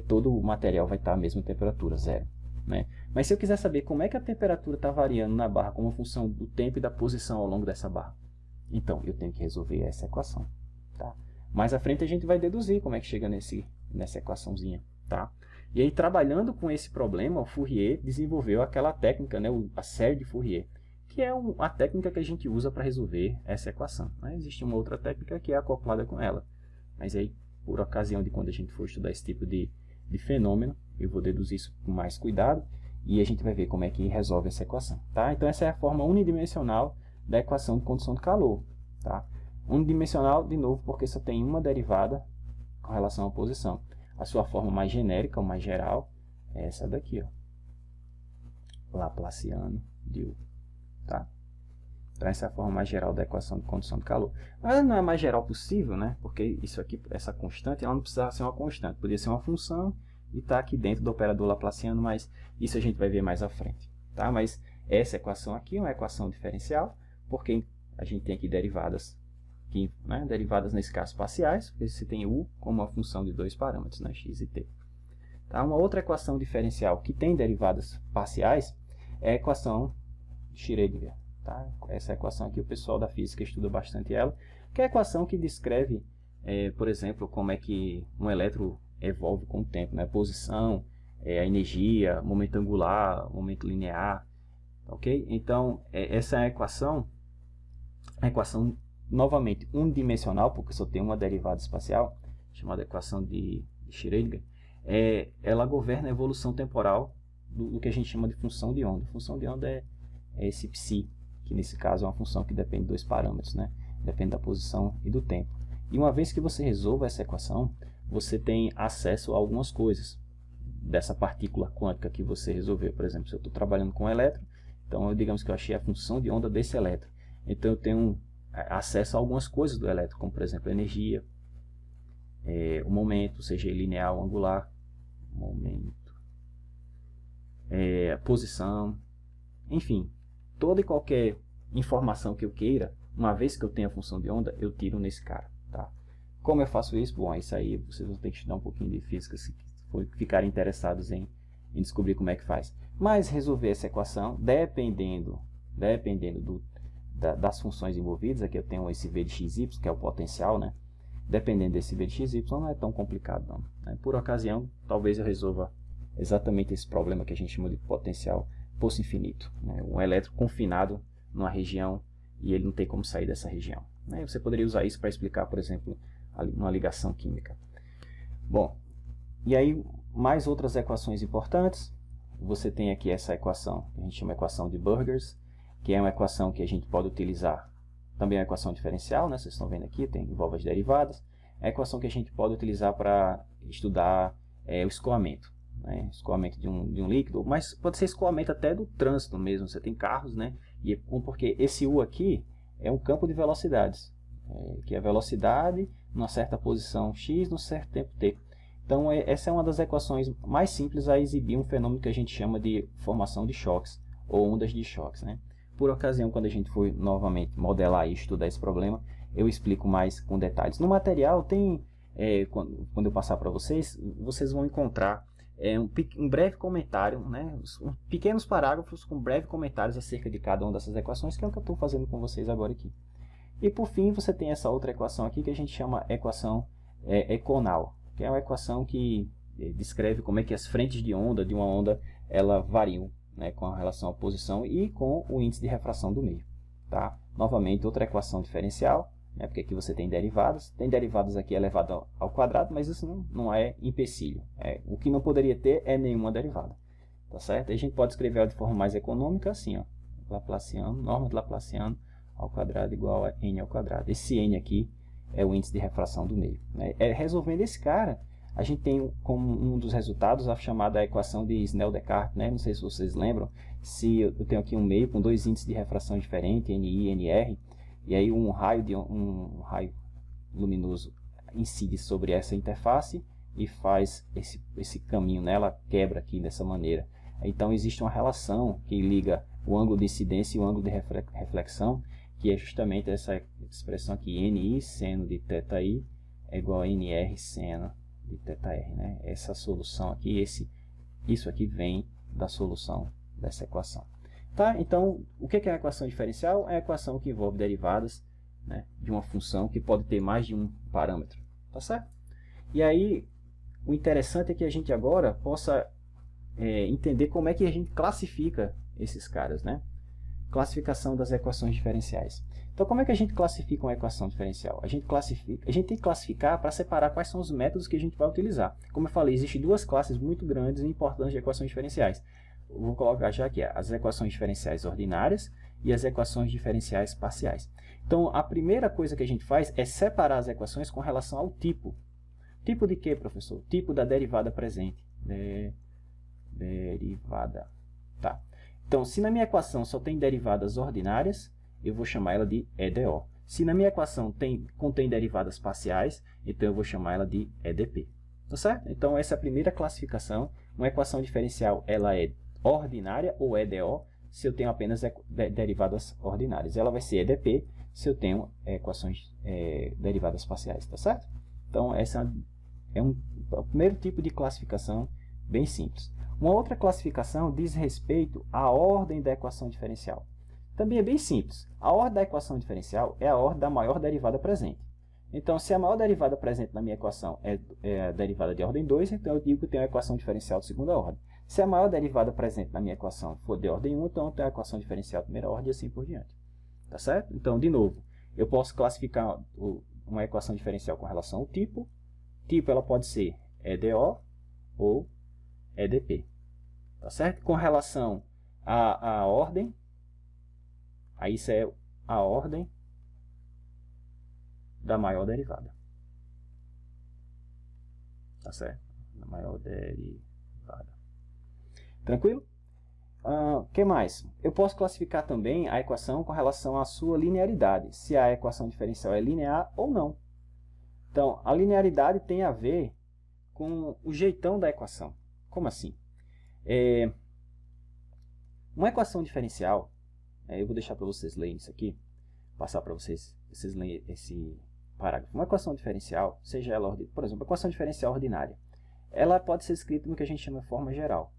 todo o material vai estar a mesma temperatura, 0. Né? Mas se eu quiser saber como é que a temperatura está variando na barra como função do tempo e da posição ao longo dessa barra, então eu tenho que resolver essa equação. Tá? Mais à frente a gente vai deduzir como é que chega nessa equaçãozinha. Tá? E aí, trabalhando com esse problema, o Fourier desenvolveu aquela técnica, né, a série de Fourier, que é a técnica que a gente usa para resolver essa equação. Né? Existe uma outra técnica que é acoplada com ela. Mas aí, por ocasião de quando a gente for estudar esse tipo de fenômeno, eu vou deduzir isso com mais cuidado e a gente vai ver como é que resolve essa equação. Tá? Então essa é a forma unidimensional da equação de condução de calor. Tá? Unidimensional, de novo, porque só tem uma derivada com relação à posição. A sua forma mais genérica, ou mais geral, é essa daqui, ó. Laplaciano de U. Tá? Então essa é a forma mais geral da equação de condução de calor. Mas não é a mais geral possível, né? Porque isso aqui, essa constante, ela não precisava ser uma constante. Podia ser uma função e está aqui dentro do operador laplaciano, mas isso a gente vai ver mais à frente. Tá? Mas essa equação aqui é uma equação diferencial, porque a gente tem aqui derivadas, né? Derivadas nesse caso parciais, porque você tem U como uma função de dois parâmetros, né? X e t. Tá? Uma outra equação diferencial que tem derivadas parciais é a equação de Schrödinger. Tá? Essa equação aqui o pessoal da física estuda bastante ela, que é a equação que descreve, por exemplo, como é que um elétron evolve com o tempo, né? Posição, a energia, momento angular, momento linear, ok? Então, essa é a equação novamente unidimensional, porque só tem uma derivada espacial, chamada equação de Schrödinger. Ela governa a evolução temporal do que a gente chama de função de onda. A função de onda é esse psi, que nesse caso é uma função que depende de dois parâmetros, né? Depende da posição e do tempo. E uma vez que você resolva essa equação, você tem acesso a algumas coisas dessa partícula quântica que você resolveu. Por exemplo, se eu estou trabalhando com elétron, então digamos que eu achei a função de onda desse elétron. Então eu tenho acesso a algumas coisas do elétron, como por exemplo a energia, o momento, seja linear ou angular, momento, a posição, enfim, toda e qualquer informação que eu queira, uma vez que eu tenho a função de onda, eu tiro nesse cara. Tá? Como eu faço isso? Bom, isso aí vocês vão ter que estudar um pouquinho de física se ficarem interessados em descobrir como é que faz. Mas resolver essa equação, dependendo das funções envolvidas, aqui eu tenho esse v de xy, que é o potencial, né? Dependendo desse v de xy, não é tão complicado não. Né? Por ocasião, talvez eu resolva exatamente esse problema que a gente chama de potencial poço infinito. Né? Um elétron confinado numa região e ele não tem como sair dessa região. Né? Você poderia usar isso para explicar, por exemplo, uma ligação química. Bom, e aí mais outras equações importantes. Você tem aqui essa equação, que a gente chama de equação de Burgers, que é uma equação que a gente pode utilizar, também é uma equação diferencial, né? Vocês estão vendo aqui, envolve as derivadas. É a equação que a gente pode utilizar para estudar o escoamento. Né? Escoamento de um líquido, mas pode ser escoamento até do trânsito mesmo. Você tem carros, né? E porque esse U aqui é um campo de velocidades, que é a velocidade numa certa posição x num certo tempo t. Então essa é uma das equações mais simples a exibir um fenômeno que a gente chama de formação de choques, ou ondas de choques. Né? Por ocasião, quando a gente for novamente modelar e estudar esse problema, eu explico mais com detalhes. No material tem, quando eu passar para vocês, vocês vão encontrar um breve comentário, né? Pequenos parágrafos com breves comentários acerca de cada uma dessas equações, que é o que eu estou fazendo com vocês agora aqui. E por fim, você tem essa outra equação aqui que a gente chama equação econal, que é uma equação que descreve como é que as frentes de uma onda ela variam, né, com relação à posição e com o índice de refração do meio. Tá? Novamente, outra equação diferencial, né, porque aqui você tem derivadas. Tem derivadas aqui elevado ao quadrado, mas isso não é empecilho. O que não poderia ter é nenhuma derivada. Tá certo? E a gente pode escrever ela de forma mais econômica assim, ó, Laplaciano, norma de Laplaciano ao quadrado igual a n ao quadrado. Esse n aqui é o índice de refração do meio. Né? Resolvendo esse cara, a gente tem como um dos resultados a chamada equação de Snell-Descartes. Né? Não sei se vocês lembram, se eu tenho aqui um meio com dois índices de refração diferentes, NI e NR, e aí um raio luminoso incide sobre essa interface e faz esse caminho nela, quebra aqui dessa maneira. Então existe uma relação que liga o ângulo de incidência e o ângulo de reflexão, que é justamente essa expressão aqui, NI seno de θi é igual a NR seno de θr. Né? Essa solução aqui, isso aqui vem da solução dessa equação. Tá? Então, o que é a equação diferencial? É a equação que envolve derivadas, né, de uma função que pode ter mais de um parâmetro. Tá certo? E aí, o interessante é que a gente agora possa entender como é que a gente classifica esses caras, né? Classificação das equações diferenciais. Então, como é que a gente classifica uma equação diferencial? A gente tem que classificar para separar quais são os métodos que a gente vai utilizar. Como eu falei, existem duas classes muito grandes e importantes de equações diferenciais. Eu vou colocar já aqui as equações diferenciais ordinárias e as equações diferenciais parciais. Então, a primeira coisa que a gente faz é separar as equações com relação ao tipo. Tipo de quê, professor? Tipo da derivada presente. Derivada. Tá. Então, se na minha equação só tem derivadas ordinárias, eu vou chamar ela de EDO. Se na minha equação contém derivadas parciais, então eu vou chamar ela de EDP. Tá certo? Então, essa é a primeira classificação. Uma equação diferencial, ela é ordinária ou EDO, se eu tenho apenas derivadas ordinárias. Ela vai ser EDP se eu tenho equações derivadas parciais. Tá certo? Então, essa é o primeiro tipo de classificação bem simples. Uma outra classificação diz respeito à ordem da equação diferencial. Também é bem simples. A ordem da equação diferencial é a ordem da maior derivada presente. Então, se a maior derivada presente na minha equação é a derivada de ordem 2, então eu digo que eu tenho a equação diferencial de segunda ordem. Se a maior derivada presente na minha equação for de ordem 1, então eu tenho a equação diferencial de primeira ordem e assim por diante. Tá certo? Então, de novo, eu posso classificar uma equação diferencial com relação ao tipo. Tipo, ela pode ser EDO ou EDP. Tá certo? Com relação à ordem, aí isso é a ordem da maior derivada. tá certo? Na maior derivada. Tranquilo? Que mais? Eu posso classificar também a equação com relação à sua linearidade, se a equação diferencial é linear ou não. Então, a linearidade tem a ver com o jeitão da equação. Como assim? Uma equação diferencial, eu vou deixar para vocês lerem isso aqui, passar para vocês lerem esse parágrafo. Uma equação diferencial, seja ela, por exemplo, a equação diferencial ordinária, ela pode ser escrita no que a gente chama de forma geral.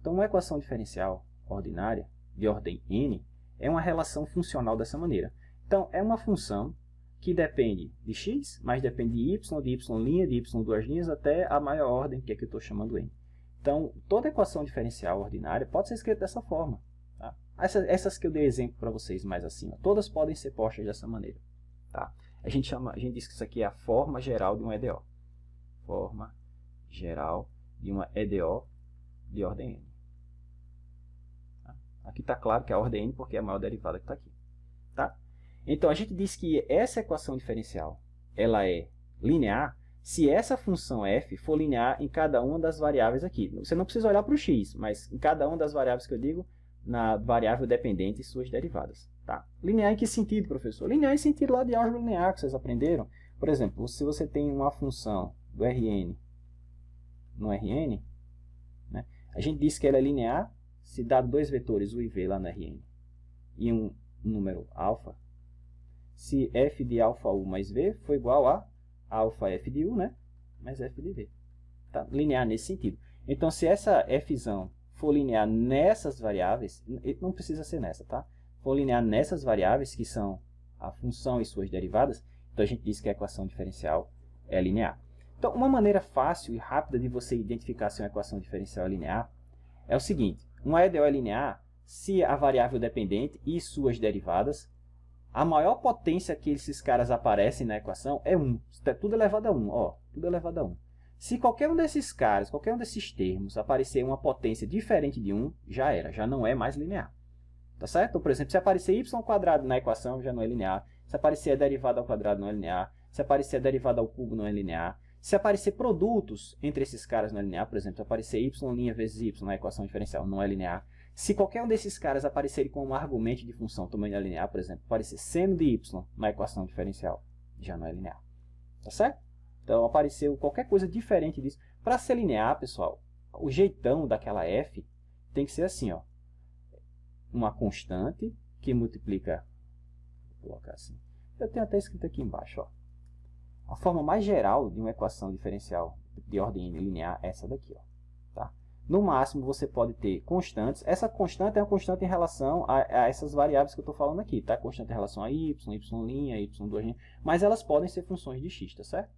Então, uma equação diferencial ordinária, de ordem n, é uma relação funcional dessa maneira. Então, é uma função que depende de x, mas depende de y' de y duas linhas, até a maior ordem, que é que eu estou chamando n. Então, toda equação diferencial ordinária pode ser escrita dessa forma. Tá? Essas que eu dei exemplo para vocês mais acima, todas podem ser postas dessa maneira. Tá? A gente diz que isso aqui é a forma geral de um EDO. Forma geral de uma EDO de ordem n. Tá? Aqui está claro que é a ordem n porque é a maior derivada que está aqui. Tá? Então, a gente diz que essa equação diferencial ela é linear se essa função f for linear em cada uma das variáveis aqui. Você não precisa olhar para o x, mas em cada uma das variáveis que eu digo, na variável dependente e suas derivadas. Tá? Linear em que sentido, professor? Linear em sentido lá de álgebra linear que vocês aprenderam. Por exemplo, se você tem uma função do Rn no Rn, né, a gente diz que ela é linear se dado dois vetores, u e v lá no Rn, e um número alfa, se f de alfa u mais v for igual a alfa f de u, né, mais f de v. Tá? Linear nesse sentido. Então, se essa fzão for linear nessas variáveis, não precisa ser nessa, tá? For linear nessas variáveis, que são a função e suas derivadas, então a gente diz que a equação diferencial é linear. Então, uma maneira fácil e rápida de você identificar se uma equação diferencial é linear é o seguinte: uma EDO é linear se a variável dependente e suas derivadas, a maior potência que esses caras aparecem na equação é 1. Tudo elevado a 1. Ó, tudo elevado a 1. Se qualquer um desses caras, qualquer um desses termos aparecer uma potência diferente de 1, já era, já não é mais linear. Tá certo? Então, por exemplo, se aparecer y² na equação, já não é linear. Se aparecer a derivada ao quadrado, não é linear. Se aparecer a derivada ao cubo, não é linear. Se aparecer produtos entre esses caras, não é linear. Por exemplo, se aparecer y' vezes y na equação diferencial, não é linear. Se qualquer um desses caras aparecerem com um argumento de função também não é linear, por exemplo, aparecer seno de y na equação diferencial, já não é linear. Tá certo? Então, apareceu qualquer coisa diferente disso. Para ser linear, pessoal, o jeitão daquela f tem que ser assim, ó. Uma constante que multiplica... Vou colocar assim. Eu tenho até escrito aqui embaixo, ó. A forma mais geral de uma equação diferencial de ordem linear é essa daqui, ó. Tá? No máximo, você pode ter constantes. Essa constante é uma constante em relação a essas variáveis que eu estou falando aqui. Tá? Constante em relação a y, y', y2', mas elas podem ser funções de x, tá certo?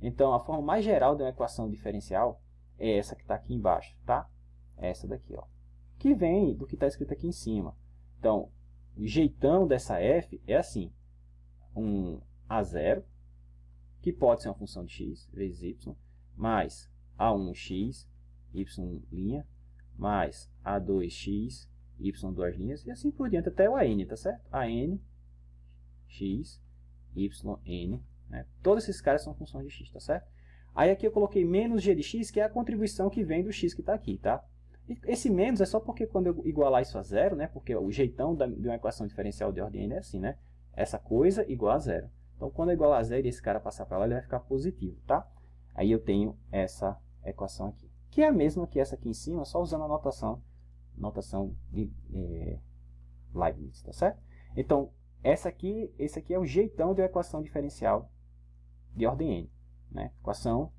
Então, a forma mais geral de uma equação diferencial é essa que está aqui embaixo, tá? Essa daqui, ó. Que vem do que está escrito aqui em cima. Então, o jeitão dessa f é assim. Um A0, que pode ser uma função de x vezes y, mais A1x, y', mais A2x, y', e assim por diante, até o AN, tá certo? AN, x, yn, né? Todos esses caras são funções de x, tá certo? Aí aqui eu coloquei menos g de x, que é a contribuição que vem do x que está aqui, tá? E esse menos é só porque quando eu igualar isso a zero, né? Porque o jeitão de uma equação diferencial de ordem n é assim, né? Essa coisa igual a zero. Então, quando eu igualar a zero e esse cara passar para lá, ele vai ficar positivo, tá? Aí eu tenho essa equação aqui, que é a mesma que essa aqui em cima, só usando a notação de Leibniz, tá certo? Então, esse aqui é o jeitão de uma equação diferencial de ordem n, né? Equação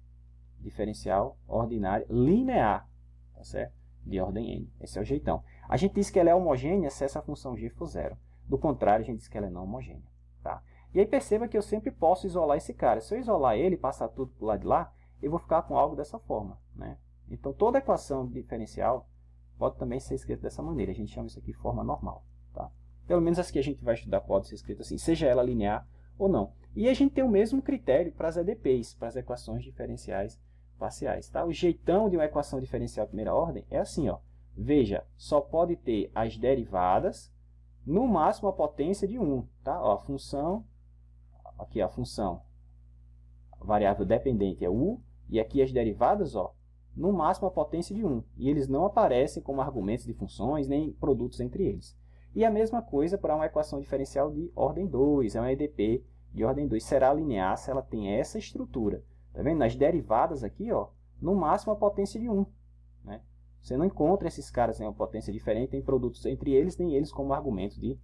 diferencial ordinária linear, tá certo? De ordem n. Esse é o jeitão. A gente diz que ela é homogênea se essa função g for zero. Do contrário, a gente diz que ela é não homogênea, tá? E aí perceba que eu sempre posso isolar esse cara. Se eu isolar ele e passar tudo para o lado de lá, eu vou ficar com algo dessa forma, né? Então, toda equação diferencial pode também ser escrita dessa maneira. A gente chama isso aqui de forma normal, tá? Pelo menos as que a gente vai estudar pode ser escrita assim, seja ela linear ou não. E a gente tem o mesmo critério para as EDPs, para as equações diferenciais parciais, tá? O jeitão de uma equação diferencial de primeira ordem é assim, ó. Veja, só pode ter as derivadas, no máximo a potência de 1, tá? Ó, a função, aqui a função, a variável dependente é u, E aqui as derivadas, ó, no máximo a potência de 1. E eles não aparecem como argumentos de funções, nem produtos entre eles. E a mesma coisa para uma equação diferencial de ordem 2, é uma EDP de ordem 2. Será linear se ela tem essa estrutura. Tá vendo? Nas derivadas aqui, ó, no máximo a potência de 1. Né? Você não encontra esses caras em uma potência diferente, tem produtos entre eles, nem eles como argumentos de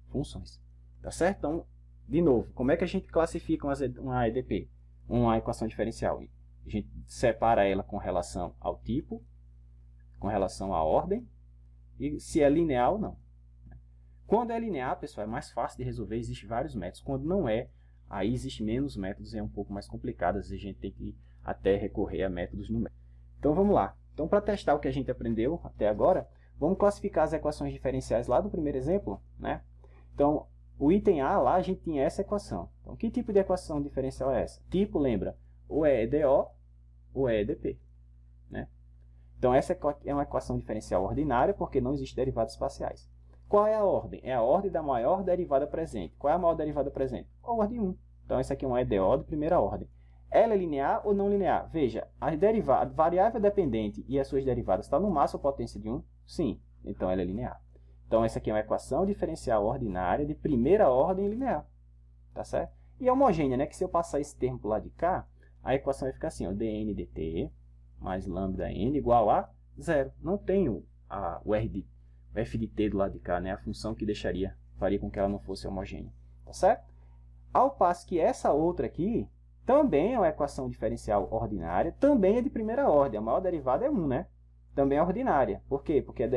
funções. Tá certo? Então, de novo, como é que a gente classifica uma EDP? Uma equação diferencial? A gente separa ela com relação ao tipo, com relação à ordem, e se é linear ou não. Quando é linear, pessoal, é mais fácil de resolver, existem vários métodos. Quando não é, aí existem menos métodos e é um pouco mais complicado, às vezes a gente tem que até recorrer a métodos numéricos. Então vamos lá. Então para testar o que a gente aprendeu até agora, vamos classificar as equações diferenciais lá do primeiro exemplo, né? Então, o item A lá a gente tinha essa equação. Então, que tipo de equação diferencial é essa? Tipo, lembra, ou é EDO ou é EDP, né? Então essa é uma equação diferencial ordinária porque não existem derivadas parciais. Qual é a ordem? É a ordem da maior derivada presente. Qual é a maior derivada presente? A ordem 1. Então, essa aqui é uma EDO de primeira ordem. Ela é linear ou não linear? Veja, a variável dependente e as suas derivadas estão no máximo a potência de 1? Sim. Então, ela é linear. Então, essa aqui é uma equação diferencial ordinária de primeira ordem linear. Tá certo? E é homogênea, né? Que se eu passar esse termo para o lado de cá, a equação vai ficar assim, ó, dn dt mais lambda n igual a 0. Não tenho o f de t do lado de cá, né? A função que faria com que ela não fosse homogênea. Tá certo? Ao passo que essa outra aqui também é uma equação diferencial ordinária, também é de primeira ordem. A maior derivada é 1, né? Também é ordinária. Por quê? Porque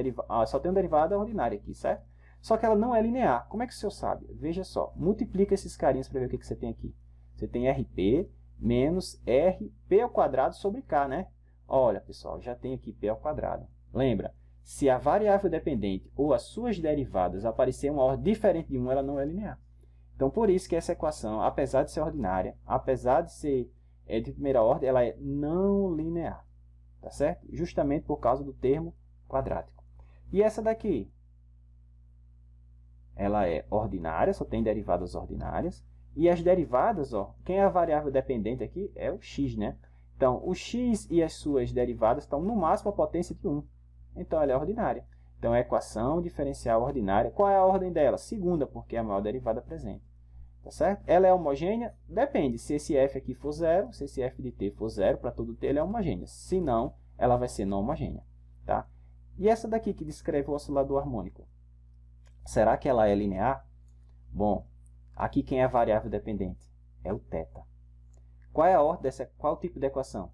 só tem uma derivada ordinária aqui, certo? Só que ela não é linear. Como é que o senhor sabe? Veja só, multiplica esses carinhos para ver o que você tem aqui. Você tem RP menos RP ao quadrado sobre K, né? Olha, pessoal, já tem aqui P ao quadrado. Lembra? Se a variável dependente ou as suas derivadas aparecer em uma ordem diferente de 1, ela não é linear. Então, por isso que essa equação, apesar de ser ordinária, apesar de ser de primeira ordem, ela é não linear. Tá certo? Justamente por causa do termo quadrático. E essa daqui? Ela é ordinária, só tem derivadas ordinárias. E as derivadas, ó, quem é a variável dependente aqui? É o x, né? Então, o x e as suas derivadas estão no máximo a potência de 1. Então, ela é ordinária. Então, é a equação diferencial ordinária. Qual é a ordem dela? Segunda, porque é a maior derivada presente. Tá certo? Ela é homogênea? Depende. Se esse f aqui for 0, se esse f de t for 0, para todo t ela é homogênea. Se não, ela vai ser não homogênea. Tá? E essa daqui que descreve o oscilador harmônico? Será que ela é linear? Bom, aqui quem é a variável dependente? É o θ. Qual é a ordem qual é o tipo de equação?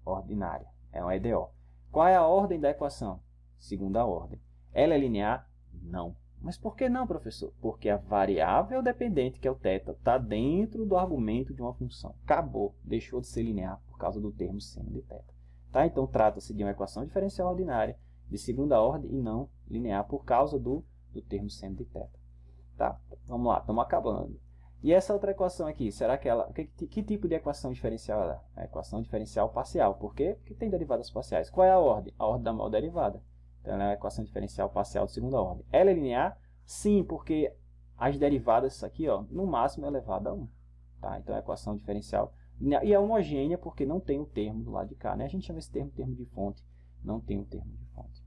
Ordinária. É uma EDO. Qual é a ordem da equação? Segunda ordem. Ela é linear? Não. Mas por que não, professor? Porque a variável dependente, que é o θ, está dentro do argumento de uma função. Acabou. Deixou de ser linear por causa do termo seno de θ. Tá? Então, trata-se de uma equação diferencial ordinária de segunda ordem e não linear por causa do termo seno de θ. Tá? Vamos lá, estamos acabando. E essa outra equação aqui, será que ela... Que tipo de equação diferencial ela é? A equação diferencial parcial. Por quê? Porque tem derivadas parciais. Qual é a ordem? A ordem da maior derivada. Então, ela é a equação diferencial parcial de segunda ordem. Ela é linear? Sim, porque as derivadas aqui, ó, no máximo é elevada a 1. Tá? Então, é a equação diferencial linear. E é homogênea porque não tem o termo do lado de cá. Né? A gente chama esse termo de fonte. Não tem o termo de fonte.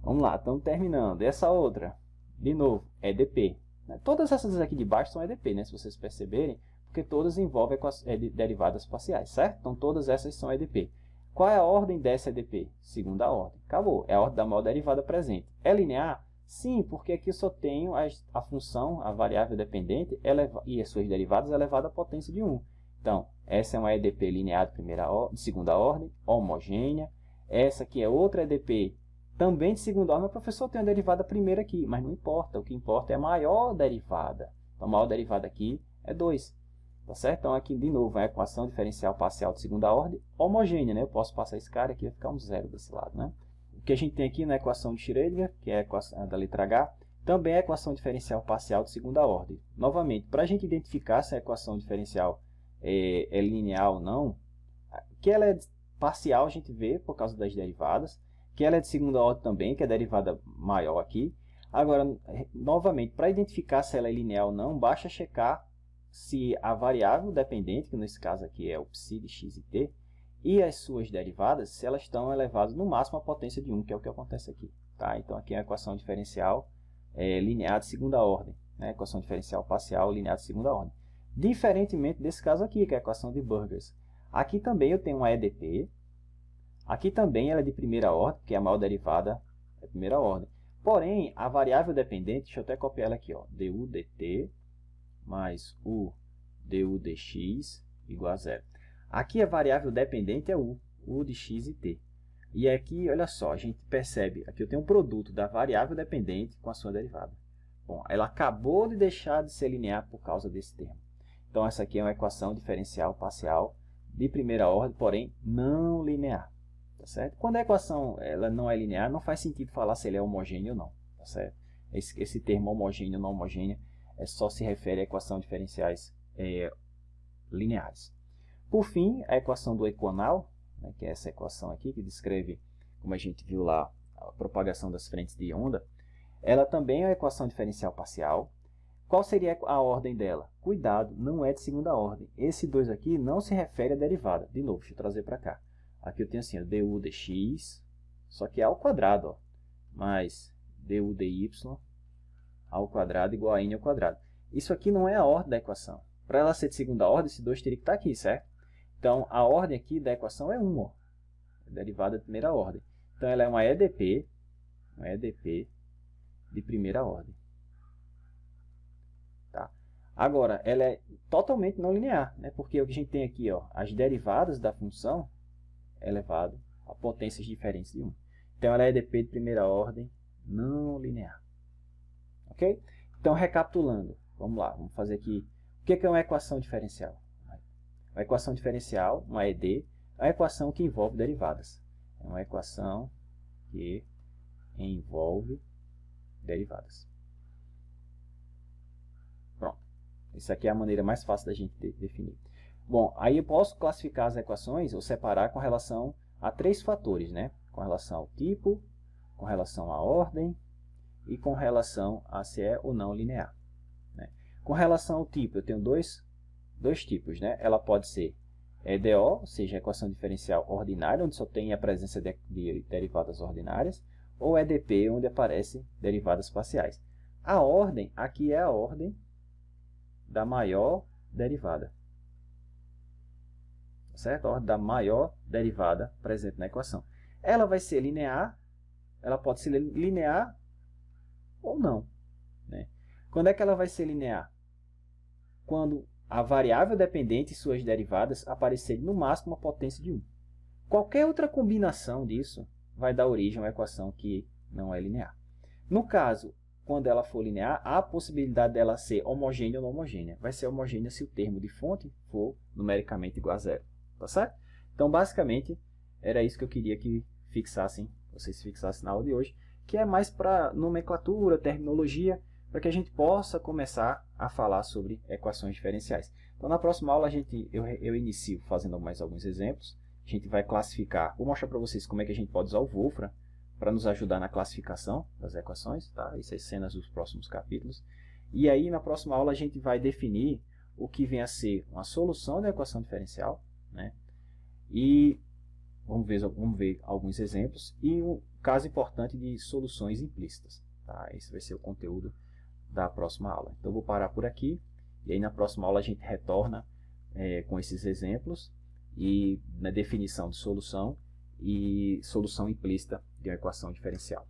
Vamos lá, estamos terminando. Essa outra, de novo, é EDP. Todas essas aqui de baixo são EDP, né? Se vocês perceberem, porque todas envolvem derivadas parciais, certo? Então, todas essas são EDP. Qual é a ordem dessa EDP? Segunda ordem. Acabou. É a ordem da maior derivada presente. É linear? Sim, porque aqui eu só tenho a função, a variável dependente e as suas derivadas elevada à potência de 1. Então, essa é uma EDP linear de segunda ordem, homogênea. Essa aqui é outra EDP também de segunda ordem. O professor tem uma derivada primeira aqui, mas não importa. O que importa é a maior derivada. Então, a maior derivada aqui é 2. Tá certo? Então, aqui, de novo, é a equação diferencial parcial de segunda ordem homogênea. Né? Eu posso passar esse cara aqui e vai ficar um zero desse lado. Né? O que a gente tem aqui na equação de Schrödinger, que é a equação da letra H, também é a equação diferencial parcial de segunda ordem. Novamente, para a gente identificar se a equação diferencial é linear ou não, que ela é parcial a gente vê por causa das derivadas, que ela é de segunda ordem também, que é a derivada maior aqui. Agora, novamente, para identificar se ela é linear ou não, basta checar se a variável dependente, que nesse caso aqui é o psi de x e t, e as suas derivadas se elas estão elevadas no máximo à potência de 1, que é o que acontece aqui. Tá? Então, aqui é a equação diferencial linear de segunda ordem, né? Equação diferencial parcial linear de segunda ordem. Diferentemente desse caso aqui, que é a equação de Burgers. Aqui também eu tenho uma EDP, aqui também ela é de primeira ordem, porque a maior derivada é de primeira ordem. Porém, a variável dependente, deixa eu até copiar ela aqui, ó, du dt mais u du dx igual a zero. Aqui a variável dependente é u de x e t. E aqui, olha só, a gente percebe, aqui eu tenho um produto da variável dependente com a sua derivada. Bom, ela acabou de deixar de ser linear por causa desse termo. Então, essa aqui é uma equação diferencial parcial de primeira ordem, porém não linear. Tá certo? Quando a equação ela não é linear, não faz sentido falar se ele é homogêneo ou não. Tá certo? Esse termo homogêneo ou não homogêneo só se refere a equações diferenciais lineares. Por fim, a equação do equanal, né, que é essa equação aqui, que descreve, como a gente viu lá, a propagação das frentes de onda, ela também é uma equação diferencial parcial. Qual seria a ordem dela? Cuidado, não é de segunda ordem. Esse 2 aqui não se refere à derivada. De novo, deixa eu trazer para cá. Aqui eu tenho assim, ó, du dx, só que é ao quadrado, ó, mais du dy ao quadrado igual a n ao quadrado. Isso aqui não é a ordem da equação. Para ela ser de segunda ordem, esse 2 teria que estar aqui, certo? Então, a ordem aqui da equação é 1, ó, derivada de primeira ordem. Então, ela é uma EDP de primeira ordem. Tá? Agora, ela é totalmente não linear, né? Porque o que a gente tem aqui, ó, as derivadas da função elevado a potências diferentes de 1. Então, ela é EDP de primeira ordem não linear. Ok? Então, recapitulando, vamos lá, vamos fazer aqui. O que é uma equação diferencial? Uma equação diferencial, uma ED, é uma equação que envolve derivadas. É uma equação que envolve derivadas. Pronto. Isso aqui é a maneira mais fácil da gente definir. Bom, aí eu posso classificar as equações ou separar com relação a 3 fatores, né? Com relação ao tipo, com relação à ordem e com relação a se é ou não linear. Né? Com relação ao tipo, eu tenho dois tipos, né? Ela pode ser EDO, ou seja, equação diferencial ordinária, onde só tem a presença de derivadas ordinárias, ou EDP, onde aparecem derivadas parciais. A ordem, aqui é a ordem da maior derivada. Certo? A ordem da maior derivada presente na equação. Ela vai ser linear, ela pode ser linear ou não. Né? Quando é que ela vai ser linear? Quando a variável dependente e suas derivadas aparecerem no máximo a potência de 1. Qualquer outra combinação disso vai dar origem a uma equação que não é linear. No caso, quando ela for linear, há a possibilidade dela ser homogênea ou não homogênea. Vai ser homogênea se o termo de fonte for numericamente igual a zero. Tá certo? Então, basicamente, era isso que eu queria que vocês fixassem na aula de hoje, que é mais para nomenclatura, terminologia, para que a gente possa começar a falar sobre equações diferenciais. Então, na próxima aula, eu inicio fazendo mais alguns exemplos. A gente vai classificar, vou mostrar para vocês como é que a gente pode usar o Wolfram para nos ajudar na classificação das equações. Tá? Essas cenas dos próximos capítulos. E aí, na próxima aula, a gente vai definir o que vem a ser uma solução da equação diferencial. Né? E vamos ver alguns exemplos. E um caso importante de soluções implícitas. Tá? Esse vai ser o conteúdo da próxima aula. Então, eu vou parar por aqui. E aí, na próxima aula, a gente retorna com esses exemplos e na definição de solução e solução implícita de uma equação diferencial.